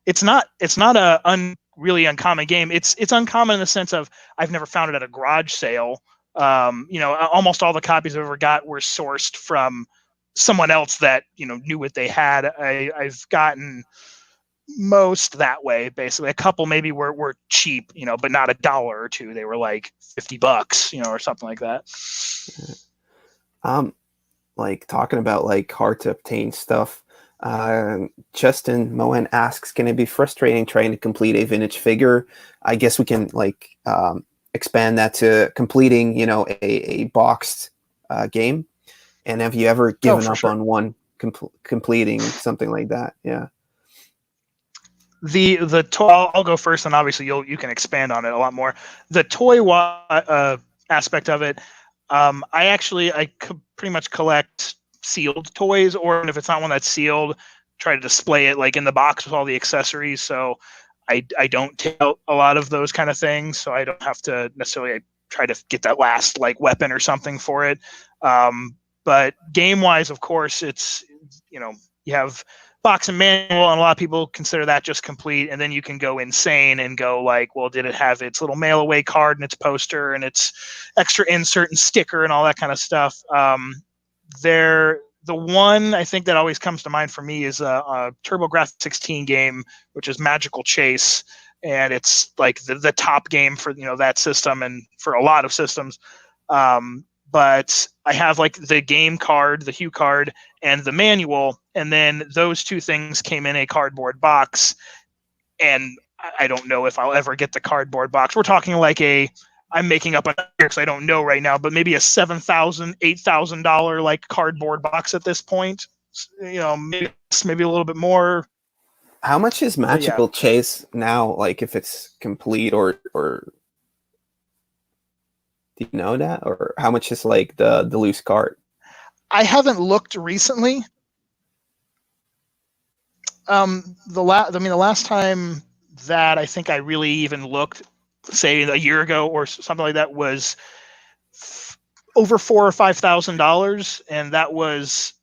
It's not a really uncommon game. It's uncommon in the sense of I've never found it at a garage sale. Almost all the copies I've ever got were sourced from someone else that knew what they had. I've gotten most that way, basically. A couple maybe were cheap, but not $1 or $2. They were like $50, or something like that. Like talking about like hard to obtain stuff. Justin Moen asks, can it be frustrating trying to complete a vintage figure? I guess we can like expand that to completing, a boxed game. And have you ever given up on one completing something like that? Yeah. The toy, I'll go first, and obviously you can expand on it a lot more. The toy aspect of it, I pretty much collect sealed toys, or if it's not one that's sealed, try to display it like in the box with all the accessories. So I don't take out a lot of those kind of things, so I don't have to necessarily try to get that last like weapon or something for it. But game wise, of course, it's you have box and manual, and a lot of people consider that just complete, and then you can go insane and go like, well, did it have its little mail away card and its poster and its extra insert and sticker and all that kind of stuff. The one I think that always comes to mind for me is a TurboGrafx 16 game, which is Magical Chase, and it's like the top game for that system and for a lot of systems. But I have like the game card, the Hue card, and the manual, and then those two things came in a cardboard box, and I don't know if I'll ever get the cardboard box. We're talking like I'm making up a number because I don't know right now, but maybe a $7,000, $8,000 like cardboard box at this point. Maybe a little bit more. How much is Magical Chase now? Like if it's complete, or do you know that? Or how much is like the loose card? I haven't looked recently. The last time that I think I really even looked, say a year ago or something like that, was over $4,000 or $5,000, and that was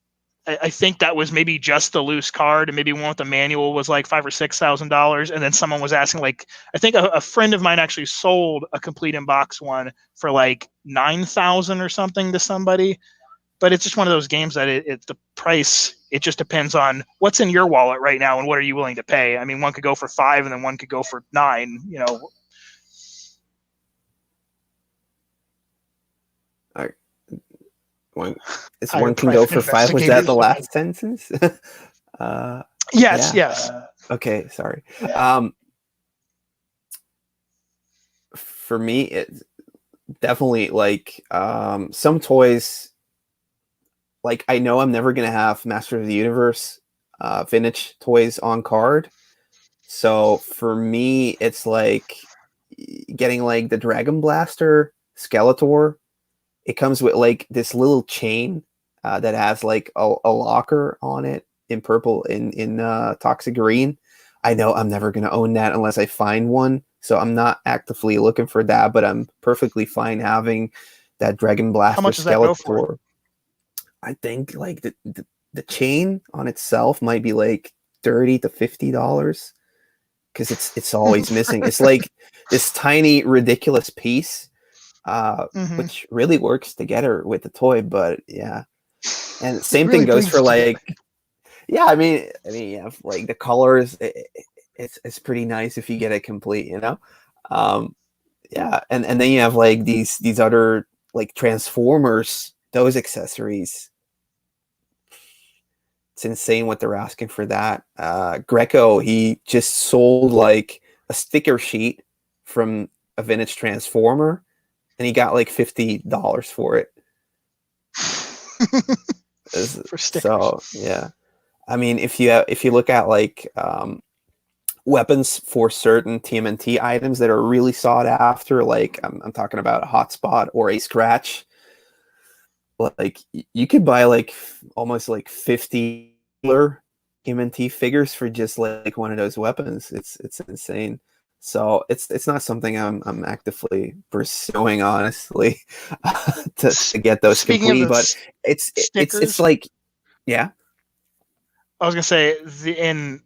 I think that was maybe just the loose card, and maybe one with the manual was like $5,000 or $6,000, and then someone was asking, like, I think a friend of mine actually sold a complete in box one for like 9,000 or something to somebody. But it's just one of those games that the price, it just depends on what's in your wallet right now and what are you willing to pay. I mean, one could go for 5 and then one could go for 9. You know. One Higher can go private for 5. Was that investigators. the last sentence? Yes, yeah. yes. Okay, sorry. For me, it's definitely like some toys. Like, I know I'm never gonna have Master of the Universe vintage toys on card. So for me, it's like getting like the Dragon Blaster Skeletor. It comes with like this little chain that has like a locker on it in purple, in toxic green. I know I'm never going to own that unless I find one. So I'm not actively looking for that, but I'm perfectly fine having that Dragon Blaster How much does that go for? Skeletor. I think like the chain on itself might be like $30 to $50 because it's always missing. It's like this tiny ridiculous piece, which really works together with the toy. But yeah, and same really thing goes for like together. yeah. I mean, yeah, like the colors, it's pretty nice if you get it complete, you know. Yeah, and then you have like these other like Transformers, those accessories. It's insane what they're asking for that. Greco, he just sold like a sticker sheet from a vintage Transformer, and he got like $50 for it. For stickers. So yeah, I mean, if you look at like weapons for certain TMNT items that are really sought after, like I'm talking about a hotspot or a scratch. Like you could buy like almost like 50 TMNT figures for just like one of those weapons. It's insane. So it's not something I'm actively pursuing, honestly, to get those Speaking complete. of the But stickers, it's like, yeah. I was gonna say in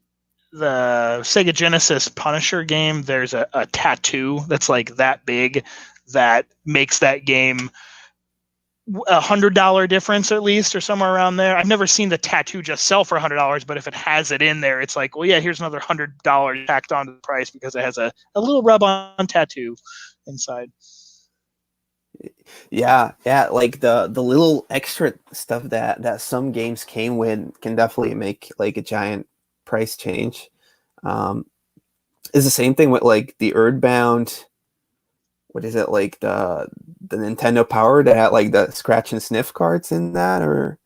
the Sega Genesis Punisher game, there's a tattoo that's like that big that makes that game $100 difference at least, or somewhere around there. I've never seen the tattoo just sell for $100, but if it has it in there, it's like, well, yeah, here's another $100 tacked onto the price because it has a little rub-on tattoo inside. Yeah, like the little extra stuff that some games came with can definitely make like a giant price change. Is the same thing with like the Earthbound. What is it, like the Nintendo Power that had like the scratch and sniff cards in that, or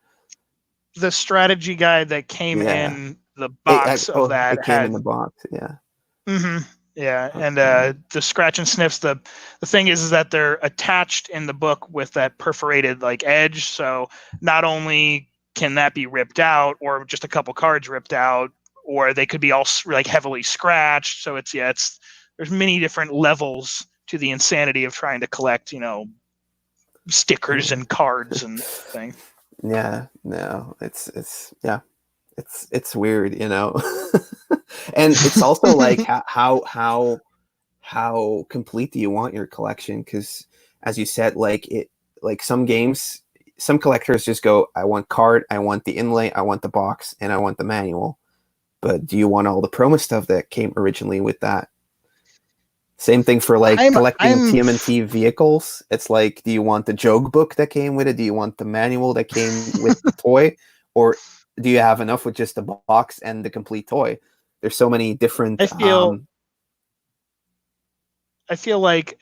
the strategy guide that came in the box of that it came had in the box, yeah. Yeah, Okay. and the scratch and sniffs. The thing is that they're attached in the book with that perforated like edge. So not only can that be ripped out, or just a couple cards ripped out, or they could be all like heavily scratched. So it's there's many different levels to the insanity of trying to collect, stickers and cards and thing. Yeah, no, it's weird, you know. And it's also like how complete do you want your collection? Because as you said, like some games, some collectors just go, I want card, I want the inlay, I want the box, and I want the manual. But do you want all the promo stuff that came originally with that? Same thing for like collecting TMNT vehicles. It's like, do you want the joke book that came with it? Do you want the manual that came with the toy? Or do you have enough with just the box and the complete toy? There's so many different. I feel like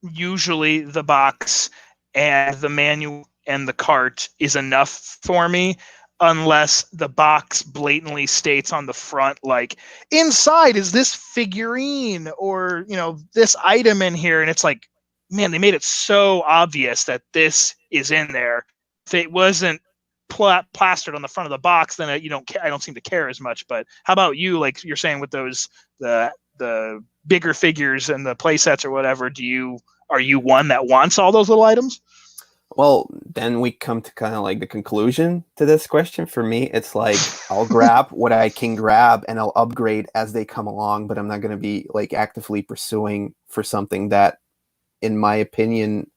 usually the box and the manual and the cart is enough for me, unless the box blatantly states on the front, like, inside is this figurine or this item in here, and it's like, man, they made it so obvious that this is in there. If it wasn't plastered on the front of the box, then I don't seem to care as much. But how about you? Like you're saying with those the bigger figures and the play sets or whatever, are you one that wants all those little items? Well, then we come to kind of like the conclusion to this question. For me, it's like I'll grab what I can grab and I'll upgrade as they come along, but I'm not going to be like actively pursuing for something that, in my opinion,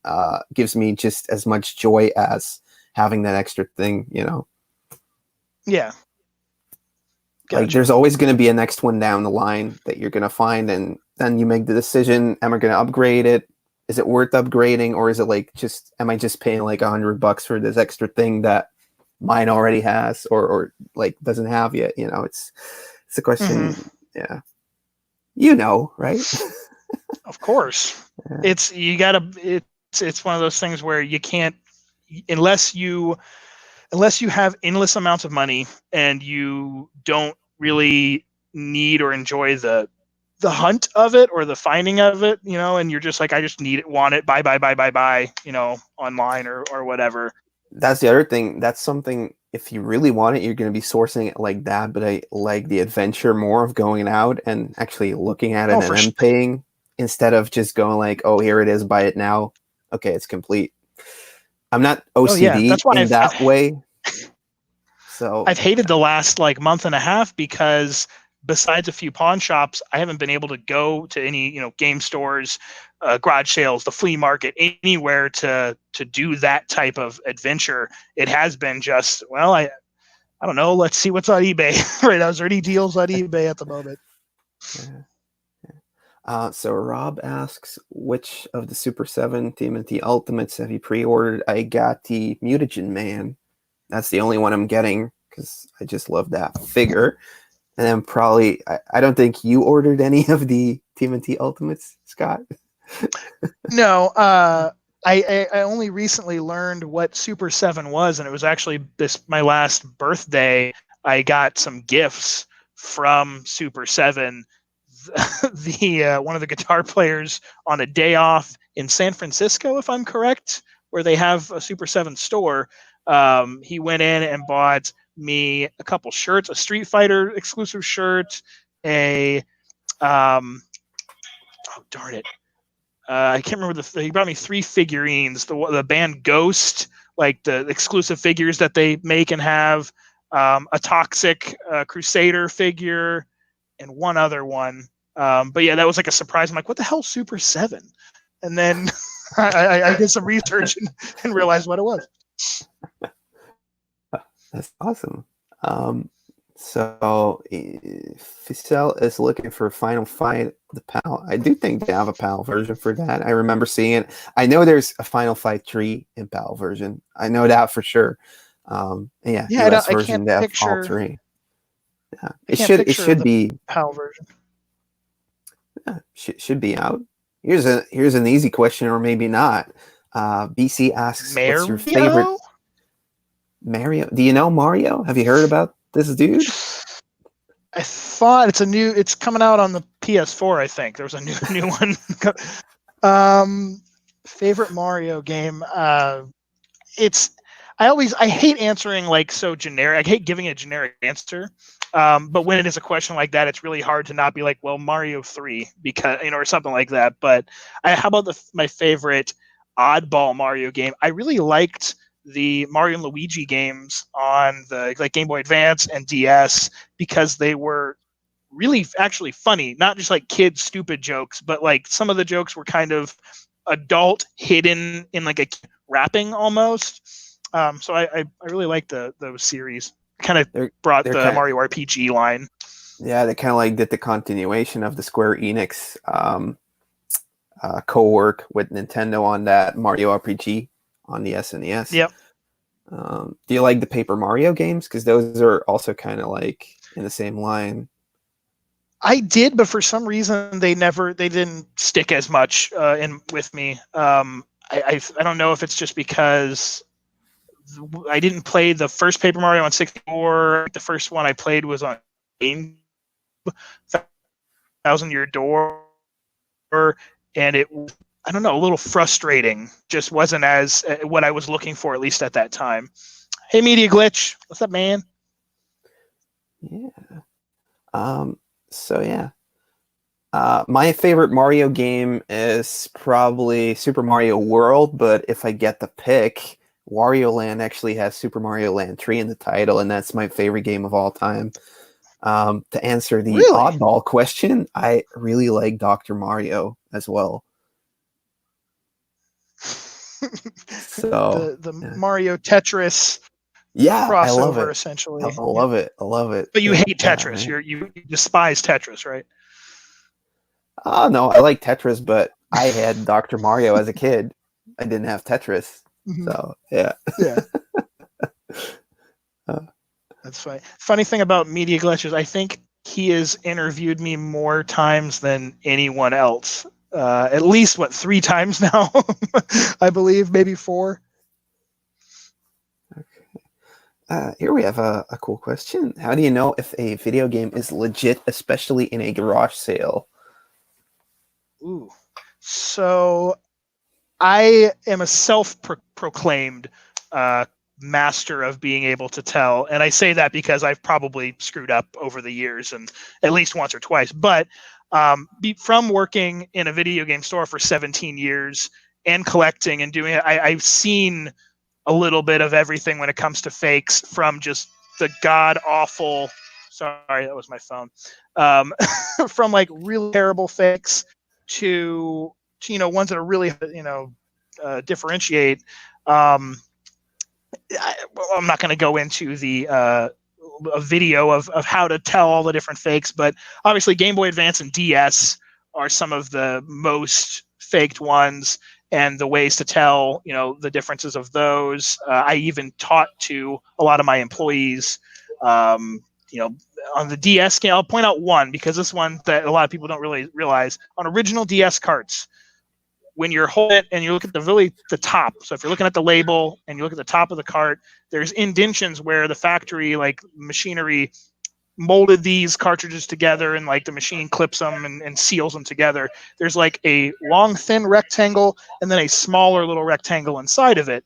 gives me just as much joy as having that extra thing, you know? Yeah. Like Gotcha. there's always going to be a next one down the line that you're going to find, and then you make the decision, am I going to upgrade it? Is it worth upgrading, or is it like just am I just paying like $100 for this extra thing that mine already has or like doesn't have yet? You know, it's a question. Mm-hmm. Yeah, you know, right? Of course. Yeah. It's one of those things where you can't, unless you have endless amounts of money and you don't really need or enjoy the hunt of it or the finding of it, you know, and you're just like, I just need it, want it, buy, you know, online or whatever. That's the other thing. That's something, if you really want it, you're going to be sourcing it like that. But I like the adventure more of going out and actually looking at it Oh, and for then sure. paying, instead of just going like, oh, here it is, buy it now. Okay, it's complete. I'm not Oh yeah, OCD that's why in that way. So I've hated the last like month and a half because besides a few pawn shops, I haven't been able to go to any, you know, game stores, garage sales, the flea market, anywhere to do that type of adventure. It has been just, well, I don't know. Let's see what's on eBay right now. Is there any deals on eBay at the moment? yeah. So Rob asks, which of the Super 7 TMNT Ultimates have you pre-ordered? I got the Mutagen Man. That's the only one I'm getting because I just love that figure. And then probably, I don't think you ordered any of the TMNT Ultimates, Scott. No, I only recently learned what Super 7 was, and it was actually my last birthday. I got some gifts from Super 7. The one of the guitar players on a day off in San Francisco, if I'm correct, where they have a Super 7 store. He went in and bought me a couple shirts, a Street Fighter exclusive shirt, a oh darn it, I can't remember he brought me 3 figurines. The band Ghost, like the exclusive figures that they make and have, a Toxic Crusader figure, and one other one. But yeah, that was like a surprise. I'm like, what the hell, Super 7? And then I did some research and realized what it was. That's awesome. So Ficel is looking for Final Fight, the PAL. I do think they have a PAL version for that. I remember seeing it. I know there's a Final Fight 3 in PAL version. I know that for sure. Yeah, US I version, can't they have all picture. 3. Yeah. I can't picture Should the be PAL version. should be out. Here's an easy question, or maybe not. BC asks, what's your favorite Mario? Do you know Mario? Have you heard about this dude? I thought it's coming out on the PS4. I think there's a new one. Favorite Mario game. I hate answering like so generic. I hate giving a generic answer. But when it is a question like that, it's really hard to not be like, well, Mario 3, because, you know, or something like that. But how about my favorite oddball Mario game? I really liked the Mario and Luigi games on the like Game Boy Advance and DS because they were really actually funny, not just like kid stupid jokes, but like some of the jokes were kind of adult hidden in like a wrapping almost. So I really like those series. Kind of brought they're the kind Mario RPG line. Yeah, they kind of like did the continuation of the Square Enix co-work with Nintendo on that Mario RPG on the SNES. Yep. Do you like the Paper Mario games? Because those are also kind of like in the same line. I did, but for some reason they didn't stick as much in with me. I don't know if it's just because I didn't play the first Paper Mario on 64. The first one I played was on GameCube, Thousand Year Door, and it, I don't know, a little frustrating. Just wasn't as what I was looking for, at least at that time. Hey, Media Glitch, what's up, man? Yeah. So yeah. My favorite Mario game is probably Super Mario World, but if I get the pick, Wario Land actually has Super Mario Land 3 in the title, and that's my favorite game of all time. To answer the Really? oddball question, I really like Dr. Mario as well. So, The yeah. Mario Tetris Yeah, I love crossover, it. I essentially. Yeah. love it. I love it. But you hate Yeah, Tetris. man. You despise Tetris, right? Oh no, I like Tetris, but I had Dr. Mario as a kid. I didn't have Tetris. Hmm. So, yeah. Yeah, Uh, that's funny. Funny thing about Media Glitches, I think he has interviewed me more times than anyone else. At least what 3 times now, I believe, maybe 4. Here we have a cool question. How do you know if a video game is legit, especially in a garage sale? Ooh. So I am a self-proclaimed master of being able to tell, and I say that because I've probably screwed up over the years, and at least once or twice. But from working in a video game store for 17 years and collecting and doing it, I've seen a little bit of everything when it comes to fakes, from just the god awful. Sorry, that was my phone. Um, from like really terrible fakes to ones that are really differentiate. Um, I'm not going to go into the a video of how to tell all the different fakes, but obviously Game Boy Advance and DS are some of the most faked ones, and the ways to tell the differences of those. I even taught to a lot of my employees. Um, on the DS game, I'll point out one, because this one that a lot of people don't really realize. On original DS carts, when you're holding it and you look at the top, so if you're looking at the label and you look at the top of the cart, there's indentions where the factory, like machinery, molded these cartridges together, and like the machine clips them and seals them together. There's like a long thin rectangle and then a smaller little rectangle inside of it.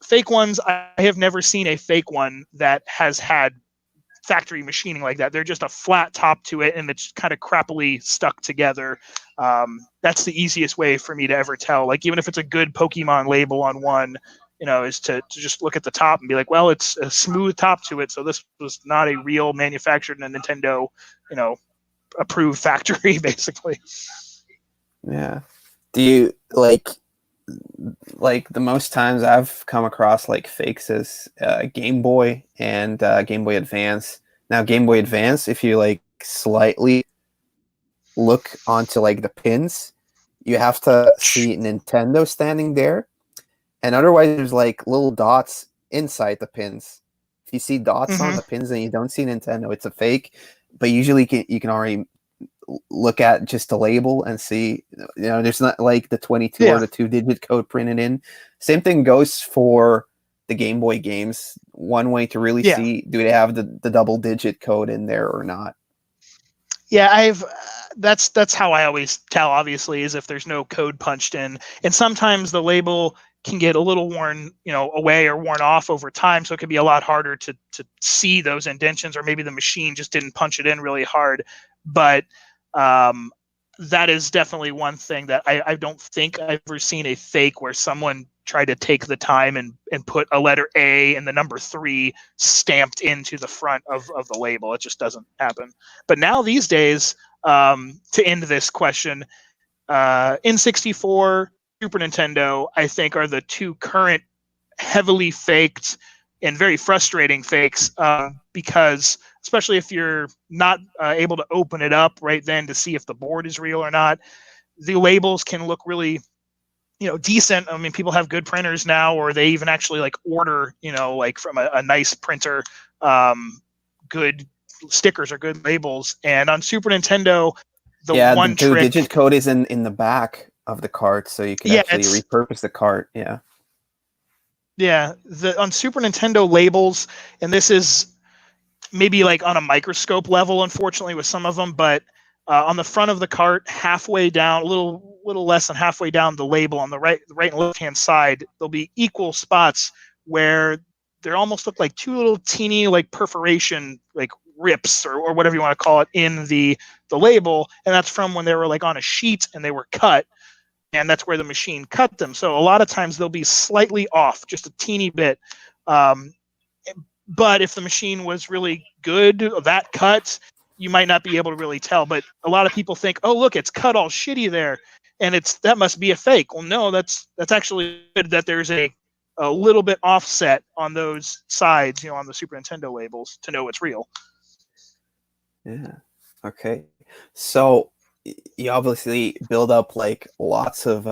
Fake ones, I have never seen a fake one that has had factory machining like that. They're just a flat top to it, and it's kind of crappily stuck together. That's the easiest way for me to ever tell. Like, even if it's a good Pokemon label on one, is to just look at the top and be like, well, it's a smooth top to it, so this was not a real manufactured in a Nintendo, approved factory, basically. Yeah. Do you like the most times I've come across like fakes is Game Boy and Game Boy Advance. Now Game Boy Advance, if you like slightly look onto like the pins, you have to see Nintendo standing there, and otherwise there's like little dots inside the pins. If you see dots on Mm-hmm. the pins and you don't see Nintendo, it's a fake. But usually you can already look at just the label and see, there's not like the 22 or Yeah. the 2-digit code printed in. Same thing goes for the Game Boy games. One way to really Yeah. see, do they have the double digit code in there or not? Yeah, that's how I always tell, obviously, is if there's no code punched in. And sometimes the label can get a little worn, away or worn off over time, so it can be a lot harder to see those indentions, or maybe the machine just didn't punch it in really hard. But that is definitely one thing that I don't think I've ever seen a fake where someone tried to take the time and put a letter A and the number 3 stamped into the front of the label. It just doesn't happen. But now these days, to end this question, N64, Super Nintendo, I think, are the 2 current heavily faked and very frustrating fakes, because especially if you're not able to open it up right then to see if the board is real or not, the labels can look really decent. I mean, people have good printers now, or they even actually like order like from a nice printer, good stickers or good labels. And on Super Nintendo, the The one trick, digit code is in the back of the cart, so you could yeah, actually repurpose the cart. yeah, on Super Nintendo labels, and this is maybe like on a microscope level, unfortunately, with some of them, but on the front of the cart, halfway down, a little less than halfway down the label, on the right and left hand side, there'll be equal spots where they almost look like 2 little teeny like perforation, like rips or whatever you want to call it in the label, and that's from when they were like on a sheet and they were cut, and that's where the machine cut them. So a lot of times they'll be slightly off, just a teeny bit. But if the machine was really good, that cut, you might not be able to really tell. But a lot of people think, oh, look, it's cut all shitty there, and that must be a fake. Well, no, that's actually good that there's a little bit offset on those sides, on the Super Nintendo labels to know it's real. Yeah. Okay. So you obviously build up like lots of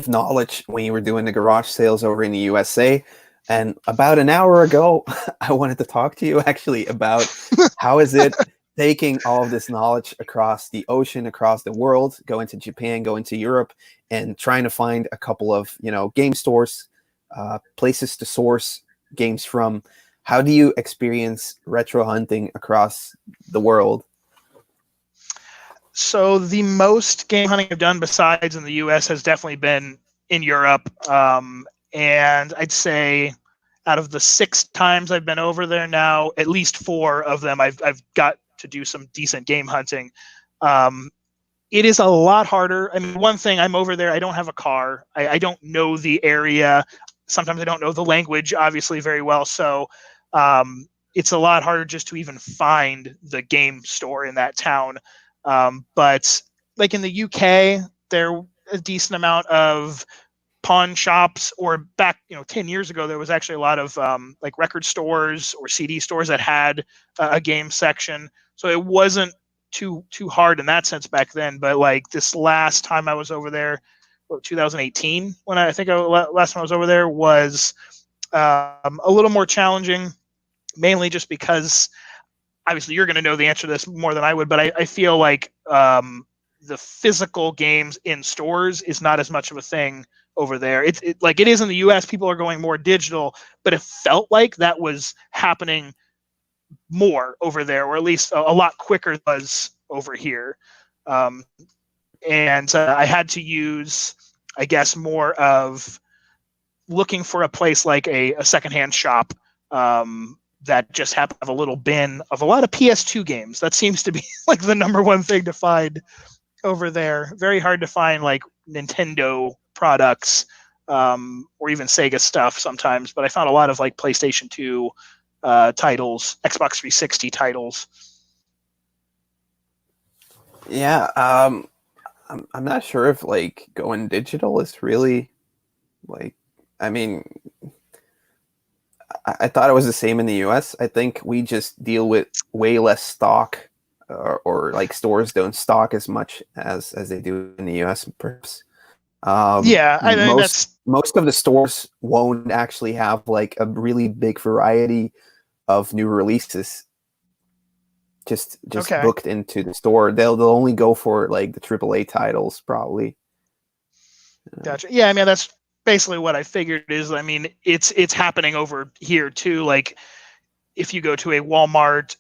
knowledge when you were doing the garage sales over in the USA. And about an hour ago, I wanted to talk to you actually about how is it taking all of this knowledge across the ocean, across the world, going to Japan, going to Europe, and trying to find a couple of, game stores, places to source games from. How do you experience retro hunting across the world? So the most game hunting I've done besides in the US has definitely been in Europe. And I'd say out of the 6 times I've been over there now, at least 4 of them I've got to do some decent game hunting. It is a lot harder. I mean, one thing, I'm over there, I don't have a car. I don't know the area. Sometimes I don't know the language, obviously, very well. So it's a lot harder just to even find the game store in that town. But like in the UK, there are a decent amount of pawn shops, or back 10 years ago there was actually a lot of like record stores or CD stores that had a game section, so it wasn't too hard in that sense back then. But like this last time I was over there, 2018, when last time I was over there, was a little more challenging, mainly just because obviously you're going to know the answer to this more than I would, but I feel like the physical games in stores is not as much of a thing over there. It like it is in the US. People are going more digital, but it felt like that was happening more over there, or at least a lot quicker than it was over here. And I had to use, I guess, more of looking for a place like a secondhand shop that just happened to have a little bin of a lot of PS2 games. That seems to be like the number one thing to find over there. Very hard to find like Nintendo products or even Sega stuff sometimes, but I found a lot of like PlayStation 2 titles, Xbox 360 titles. Yeah, I'm not sure if like going digital is really like, I mean, I thought it was the same in the US. I think we just deal with way less stock, or like stores don't stock as much as they do in the US, perhaps. Yeah, I mean most of the stores won't actually have like a really big variety of new releases just okay. booked into the store. They'll only go for like the AAA titles, probably. Gotcha. Yeah, I mean that's basically what I figured. Is, I mean, it's happening over here too. Like if you go to a Walmart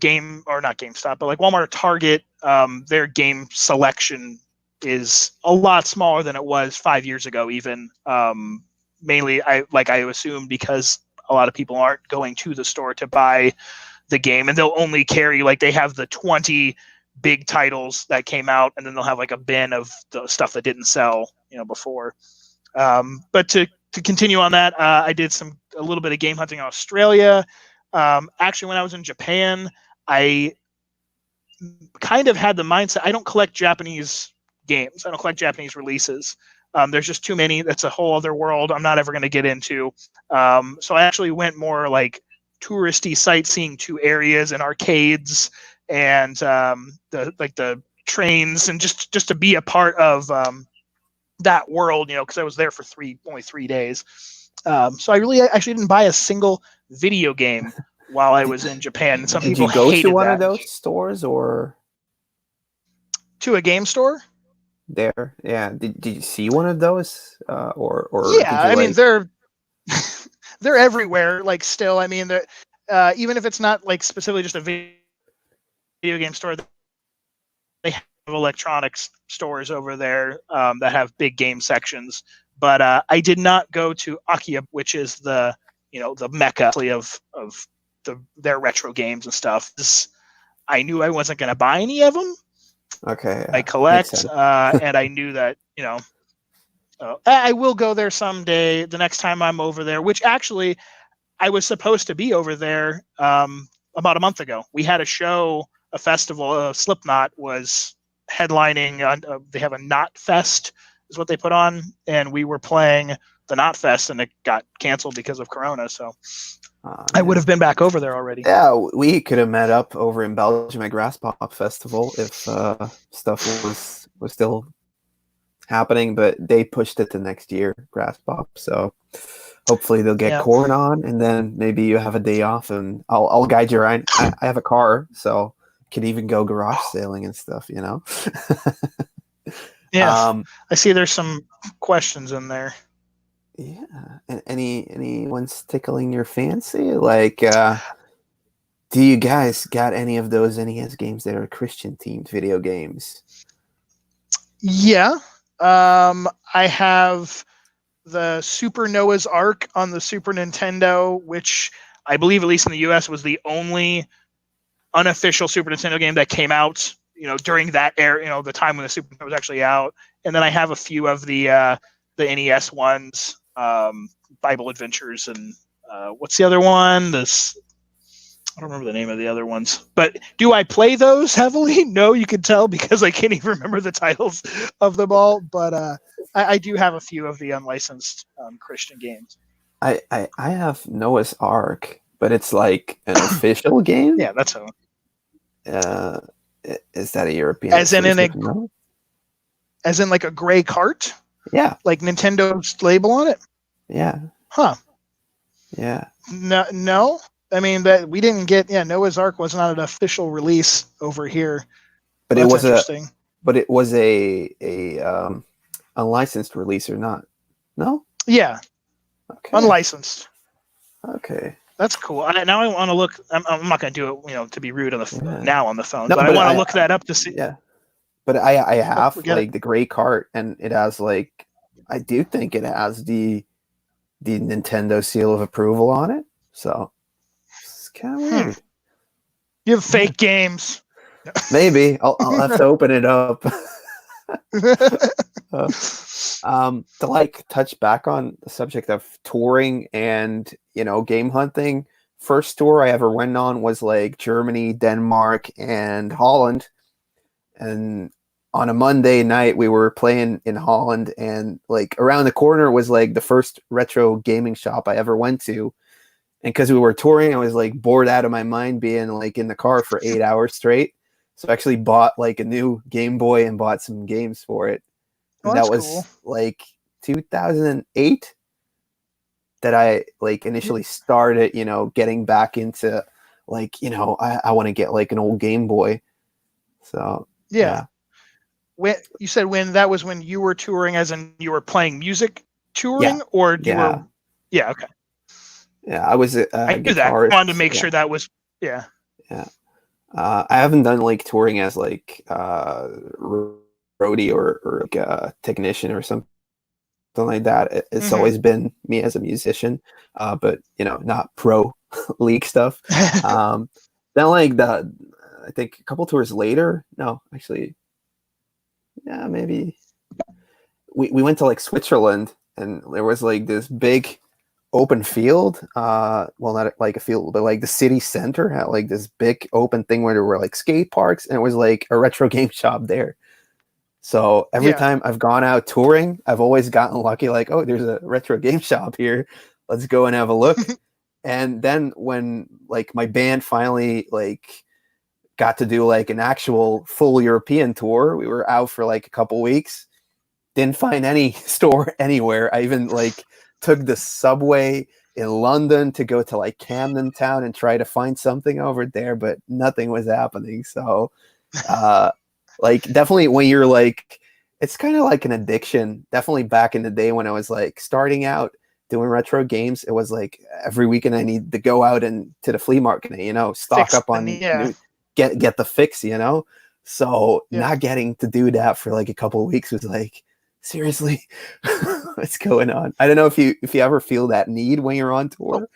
game, or not GameStop, but like Walmart or Target, their game selection is a lot smaller than it was 5 years ago, even. Mainly, I assume because a lot of people aren't going to the store to buy the game, and they'll only carry, like, they have the 20 big titles that came out, and then they'll have like a bin of the stuff that didn't sell, before. But to continue on that, I did a little bit of game hunting in Australia. Actually, when I was in Japan, I kind of had the mindset, I don't collect Japanese games. I don't collect Japanese releases. There's just too many. That's a whole other world I'm not ever going to get into. So I actually went more like touristy sightseeing to areas and arcades and the trains, and just to be a part of that world, because I was there for only 3 days. So I really actually didn't buy a single video game while I was in Japan. And some people go hated to one that. of those stores or to a game store? There, yeah. Did you see one of those? Or yeah, I mean they're they're everywhere. Like still, I mean, even if it's not like specifically just a video game store, they have electronics stores over there that have big game sections. But I did not go to Akiya, which is the the mecca of their retro games and stuff. I knew I wasn't going to buy any of them. Okay. I collect, and I knew that, I will go there someday. The next time I'm over there, which actually I was supposed to be over there about a month ago. We had a show, a festival. Slipknot was headlining. They have a Knot Fest, is what they put on, and we were playing the Knot Fest, and it got canceled because of Corona. So I would have been back over there already. Yeah, we could have met up over in Belgium at Grass Pop Festival if stuff was still happening, but they pushed it to next year, Grass Pop. So hopefully they'll get Korn on, and then maybe you have a day off, and I'll guide you around. I have a car, so could even go garage sailing and stuff, Yeah, I see there's some questions in there. Yeah, and anyone's tickling your fancy? Like, do you guys got any of those NES games that are Christian themed video games? Yeah, I have the Super Noah's Ark on the Super Nintendo, which I believe, at least in the US, was the only unofficial Super Nintendo game that came out, during that era, the time when the Super Nintendo was actually out. And then I have a few of the NES ones, Bible Adventures, and what's the other one? I don't remember the name of the other ones. But do I play those heavily? No, you can tell because I can't even remember the titles of them all. But I do have a few of the unlicensed Christian games. I have Noah's Ark, but it's like an official game. Yeah, that's how. Is that a European? As in like a gray cart? Yeah. Like Nintendo's label on it? Yeah. Huh. Yeah. No. I mean, that we didn't get. Yeah, Noah's Ark was not an official release over here. But That's it was interesting. But it was a unlicensed release or not? No. Yeah. Okay. Unlicensed. Okay. That's cool. Now I want to look. I'm not going to do it, to be rude on the now on the phone. No, but I want to look that up to see. Yeah. But I have the gray cart, and it has I do think it has the Nintendo seal of approval on it. So it's kind of weird. You have fake games. Maybe I'll have to open it up. To touch back on the subject of touring and game hunting. First tour I ever went on was Germany, Denmark, and Holland. And on a Monday night, we were playing in Holland, and around the corner was the first retro gaming shop I ever went to. And because we were touring, I was bored out of my mind being in the car for 8 hours straight. So I actually bought a new Game Boy and bought some games for it. And that was cool. 2008 that I initially started, getting back into I want to get an old Game Boy. So yeah. When you said that was when you were touring, as in you were playing music touring, or you were? Yeah. Okay. Yeah, I was. I knew that. I wanted to make sure that was. Yeah. Yeah. I haven't done touring as roadie or a technician or something like that. It's always been me as a musician, but not pro league stuff. Then I think a couple tours later, no, actually, yeah, maybe we went to Switzerland, and there was this big open field, well, not a field, but the city center had this big open thing where there were skate parks, and it was a retro game shop there. So every time I've gone out touring, I've always gotten lucky, oh, there's a retro game shop here, let's go and have a look. And then when my band finally got to do an actual full European tour, we were out for a couple weeks, didn't find any store anywhere. I even took the subway in London to go to Camden Town and try to find something over there, but nothing was happening. So definitely when you're it's kind of like an addiction. Definitely back in the day when I was starting out doing retro games, it was every weekend I need to go out and to the flea market, stock up on new, get the fix, so not getting to do that for a couple of weeks was seriously, what's going on? I don't know if you ever feel that need when you're on tour.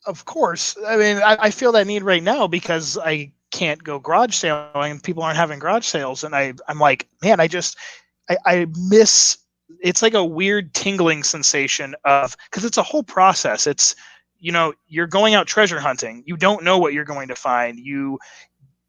of course. I mean, I feel that need right now because I can't go garage sailing and people aren't having garage sales. And I'm like, man, I miss, it's like a weird tingling sensation of, because it's a whole process. It's, you're going out treasure hunting. You don't know what you're going to find. You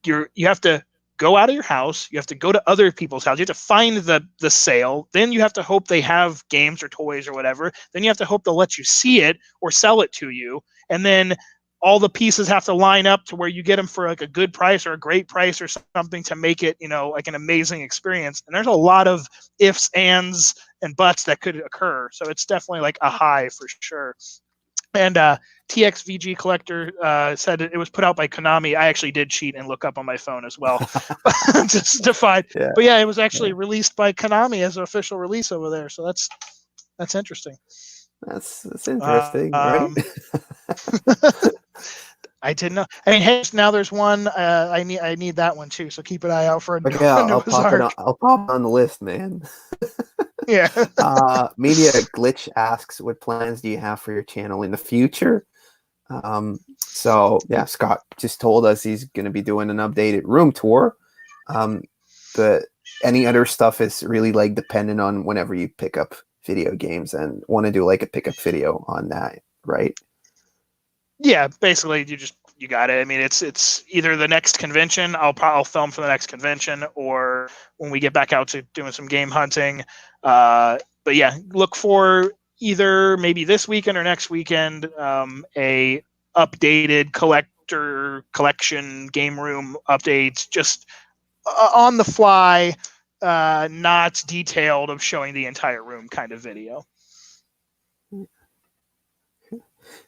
have to go out of your house. You have to go to other people's house. You have to find the sale. Then you have to hope they have games or toys or whatever. Then you have to hope they'll let you see it or sell it to you. And then all the pieces have to line up to where you get them for like a good price or a great price or something to make it, like an amazing experience. And there's a lot of ifs, ands, and buts that could occur. So it's definitely like a high for sure. And TXVG Collector said it was put out by Konami. I actually did cheat and look up on my phone as well, just to find. Yeah. But yeah, it was actually released by Konami as an official release over there. So that's interesting. That's interesting, right? I didn't know. I mean, hey, now there's one. I need that one too. So keep an eye out for a I'll pop on the list, man. Yeah. Media Glitch asks, what plans do you have for your channel in the future? So yeah, Scott just told us he's going to be doing an updated room tour. But any other stuff is really like dependent on whenever you pick up video games and want to do like a pickup video on that, right? Yeah, basically you got it. I mean, it's either the next convention, I'll film for the next convention, or when we get back out to doing some game hunting. But yeah, look for either maybe this weekend or next weekend a updated collection game room updates, just on the fly, not detailed, of showing the entire room kind of video.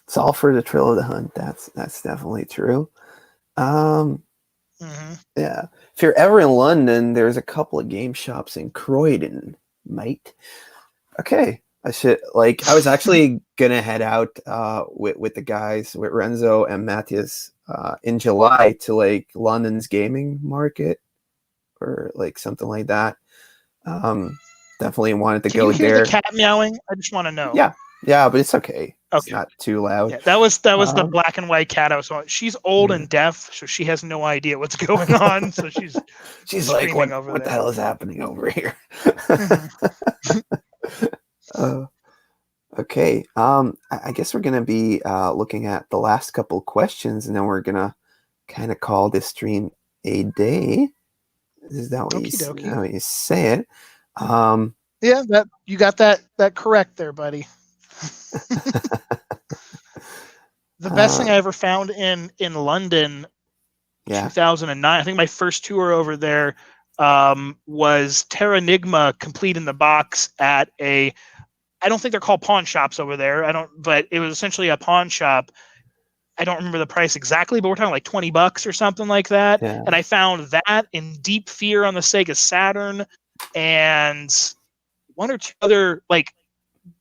It's all for the thrill of the hunt. That's definitely true. Yeah. If you're ever in London, there's a couple of game shops in Croydon, mate. Okay. I was actually gonna head out with the guys, with Renzo and Matthias in July to like London's gaming market or like something like that. Definitely wanted to go there. Can you hear the cat meowing? I just want to know. Yeah, but it's okay. It's not too loud. Yeah, that was the black and white cat I was on. She's old and deaf, so she has no idea what's going on. So she's like, what the hell is happening over here? Okay. I guess we're gonna be looking at the last couple questions, and then we're gonna kind of call this stream a day. Is that what how you say it? Yeah, that you got that correct there, buddy. The best thing I ever found in London, 2009. I think my first tour over there was Terranigma complete in the box at I don't think they're called pawn shops over there. But it was essentially a pawn shop. I don't remember the price exactly, but we're talking like $20 or something like that. Yeah. And I found that in Deep Fear on the Sega Saturn, and one or two other like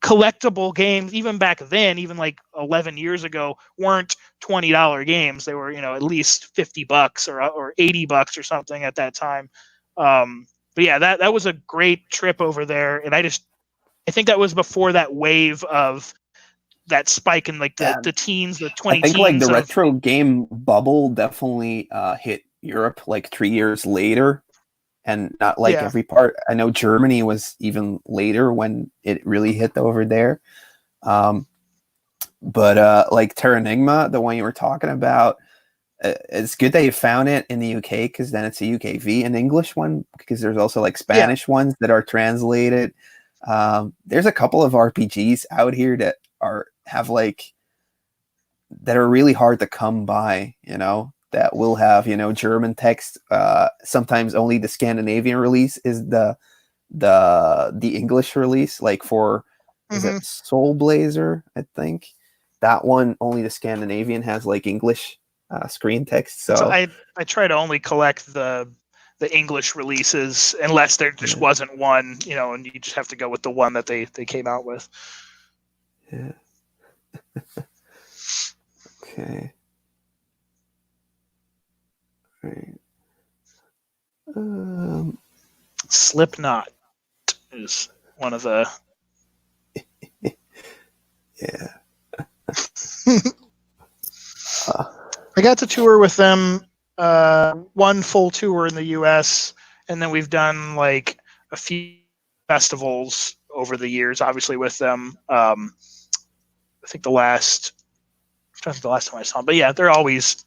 collectible games, even back then, even like 11 years ago, weren't $20 games. They were, at least $50 or $80 or something at that time. But yeah, that was a great trip over there. And I think that was before that wave of that spike in like the teens, the 20 I think teens. Like the retro game bubble definitely hit Europe like 3 years later. And not like every part. I know Germany was even later when it really hit over there. But like Terranigma, the one you were talking about, it's good that you found it in the UK, because then it's a UKV, an English one, because there's also like Spanish ones that are translated. There's a couple of RPGs out here that are really hard to come by, that will have, German text. Sometimes only the Scandinavian release is the English release, like for is it Soul Blazer, I think. That one, only the Scandinavian has like English screen text. So I try to only collect the English releases, unless there just wasn't one, and you just have to go with the one that they came out with. Yeah. Okay. Right. Slipknot is one of the. Yeah. I got to tour with them, one full tour in the U.S., and then we've done like a few festivals over the years, obviously with them. I think the last time I saw them, but yeah, they're always,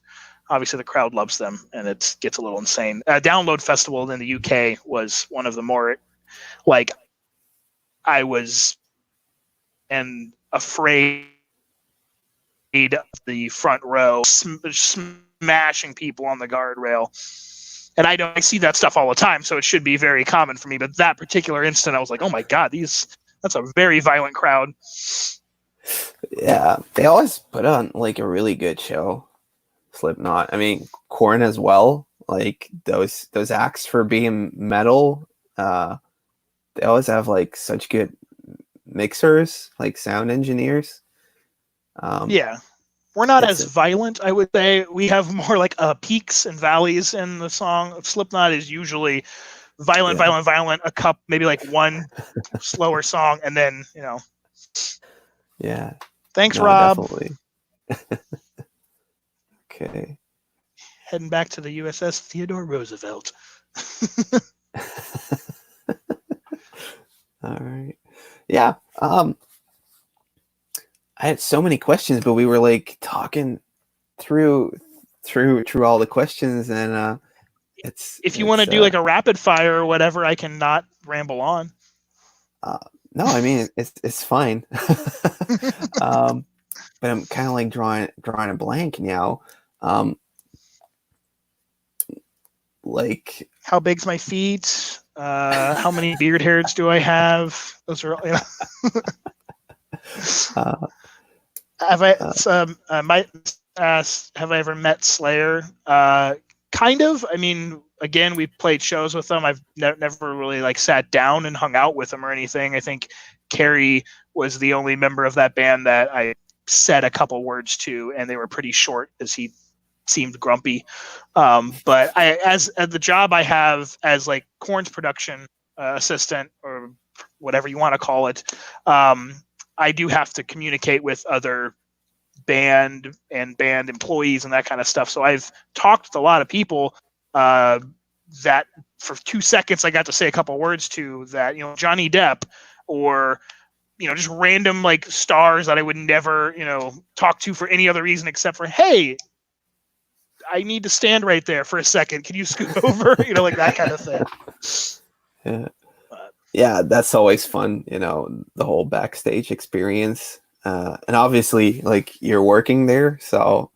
obviously the crowd loves them, and it gets a little insane. Download Festival in the UK was one of the more, like, I was and afraid of the front row smashing people on the guardrail. And I see that stuff all the time, so it should be very common for me. But that particular instant, I was like, oh my God, that's a very violent crowd. Yeah, they always put on like a really good show. Slipknot. I mean, Korn as well. Like those acts for being metal, they always have like such good mixers, like sound engineers. Yeah. We're not as It's violent, I would say. We have more like peaks and valleys in the song. Slipknot is usually violent, yeah. violent. A cup, maybe like one slower song, and then Yeah. Thanks, No, Rob. definitely. Okay. Heading back to the USS Theodore Roosevelt. All right. Yeah. I had so many questions, but we were like talking through all the questions, and if you want to do like a rapid fire or whatever, I can not ramble on. No, I mean it's fine. But I'm kind of like drawing a blank now. Like, how big's my feet? How many beard hairs do I have? Those are, have I might ask, have I ever met Slayer? Kind of. I mean, again, we played shows with them. I've never really like sat down and hung out with them or anything. I think Carrie was the only member of that band that I said a couple words to, and they were pretty short as he seemed grumpy. But as the job I have as like Korn's production assistant, or whatever you want to call it, I do have to communicate with other band employees and that kind of stuff. So I've talked with a lot of people that for 2 seconds I got to say a couple words to, that, Johnny Depp, or just random like stars that I would never, talk to for any other reason except for, hey, I need to stand right there for a second. Can you scoot over? Like that kind of thing. Yeah. Yeah, that's always fun, the whole backstage experience. And obviously, like, you're working there, so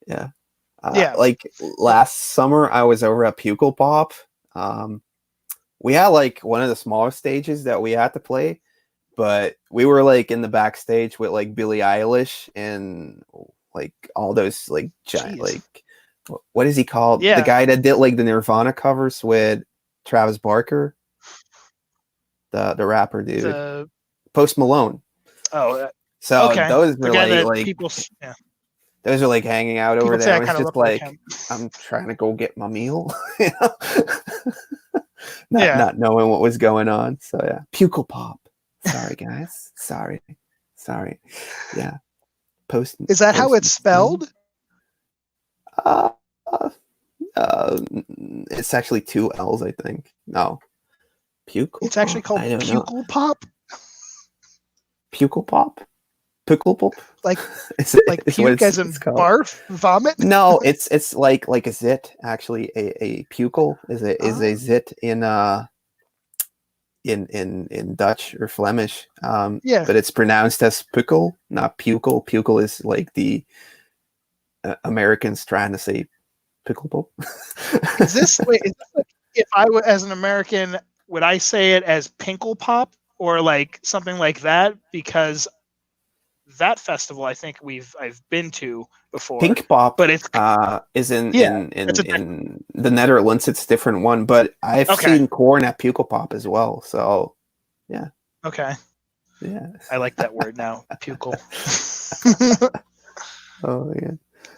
yeah. Yeah. Like last summer, I was over at Pukal Pop. We had like one of the smaller stages that we had to play, but we were like in the backstage with like Billie Eilish and like all those like giant, like, what is he called? Yeah. The guy that did like the Nirvana covers with Travis Barker, the rapper dude, Post Malone. Oh, so okay. those were like people, those are like hanging out over there. It's just like, I'm trying to go get my meal, not knowing what was going on. So yeah, Pukal Pop. Sorry guys, sorry. Yeah, Post. Is that how it's spelled? It's actually 2 L's, I think. No, Pukal. It's actually called Pukal Pop. Pukal Pop. Pukal Pop. Like puke as in barf, vomit. No, it's like a zit. Actually, a pukal is a zit in Dutch or Flemish. Yeah, but it's pronounced as pukkel, not pukal. Pukal is like the Americans trying to say pickle pop. Is this like, if I were as an American, would I say it as pinkle pop or like something like that? Because that festival, I think I've been to before. Pink Pop, but it's is in the Netherlands. It's a different one, but I've seen Korn at Pukal Pop as well. So yeah. Okay. Yeah. I like that word now, pukal. Oh yeah.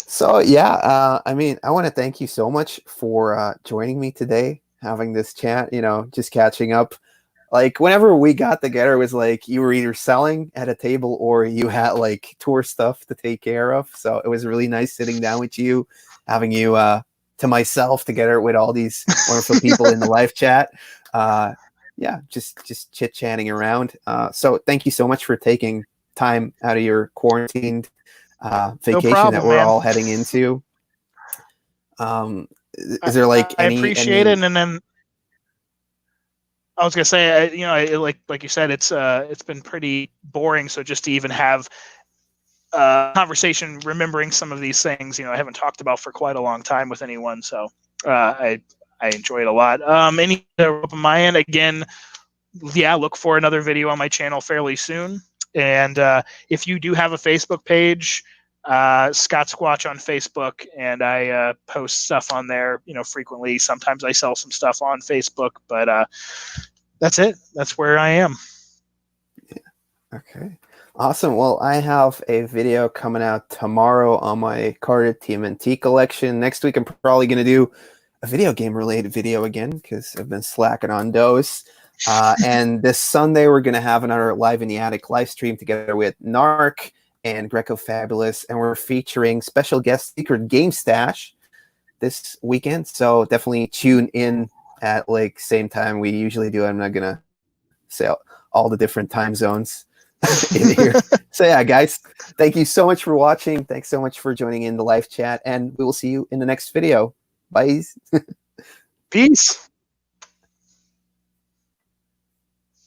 So yeah, I mean, I want to thank you so much for joining me today, having this chat. Just catching up. like whenever we got together, it was like you were either selling at a table or you had like tour stuff to take care of. So it was really nice sitting down with you, having you to myself together with all these wonderful people in the live chat. Yeah, just chit chatting around. So thank you so much for taking time out of your quarantined No vacation that problem, we're man. all heading into. Is there like I any appreciate it, and then I was gonna say, you know, like you said, it's been pretty boring. So just to even have a conversation, remembering some of these things, you know, I haven't talked about for quite a long time with anyone. So I enjoy it a lot. Any up on my end again? Yeah, look for another video on my channel fairly soon. And if you do have a Facebook page, Scottsquatch on Facebook, and I post stuff on there, you know, frequently. Sometimes I sell some stuff on Facebook, but that's it. That's where I am. Okay. Awesome. Well, I have a video coming out tomorrow on my carded TMNT collection. Next week, I'm probably going to do a video game related video again because I've been slacking on those. And this Sunday, we're going to have another Live in the Attic live stream together with Narc and Greco Fabulous. And we're featuring special guest Secret Game Stash this weekend. So definitely tune in at like same time we usually do. I'm not going to say all the different time zones in here. So yeah, guys, thank you so much for watching. Thanks so much for joining in the live chat, and we will see you in the next video. Bye. Peace.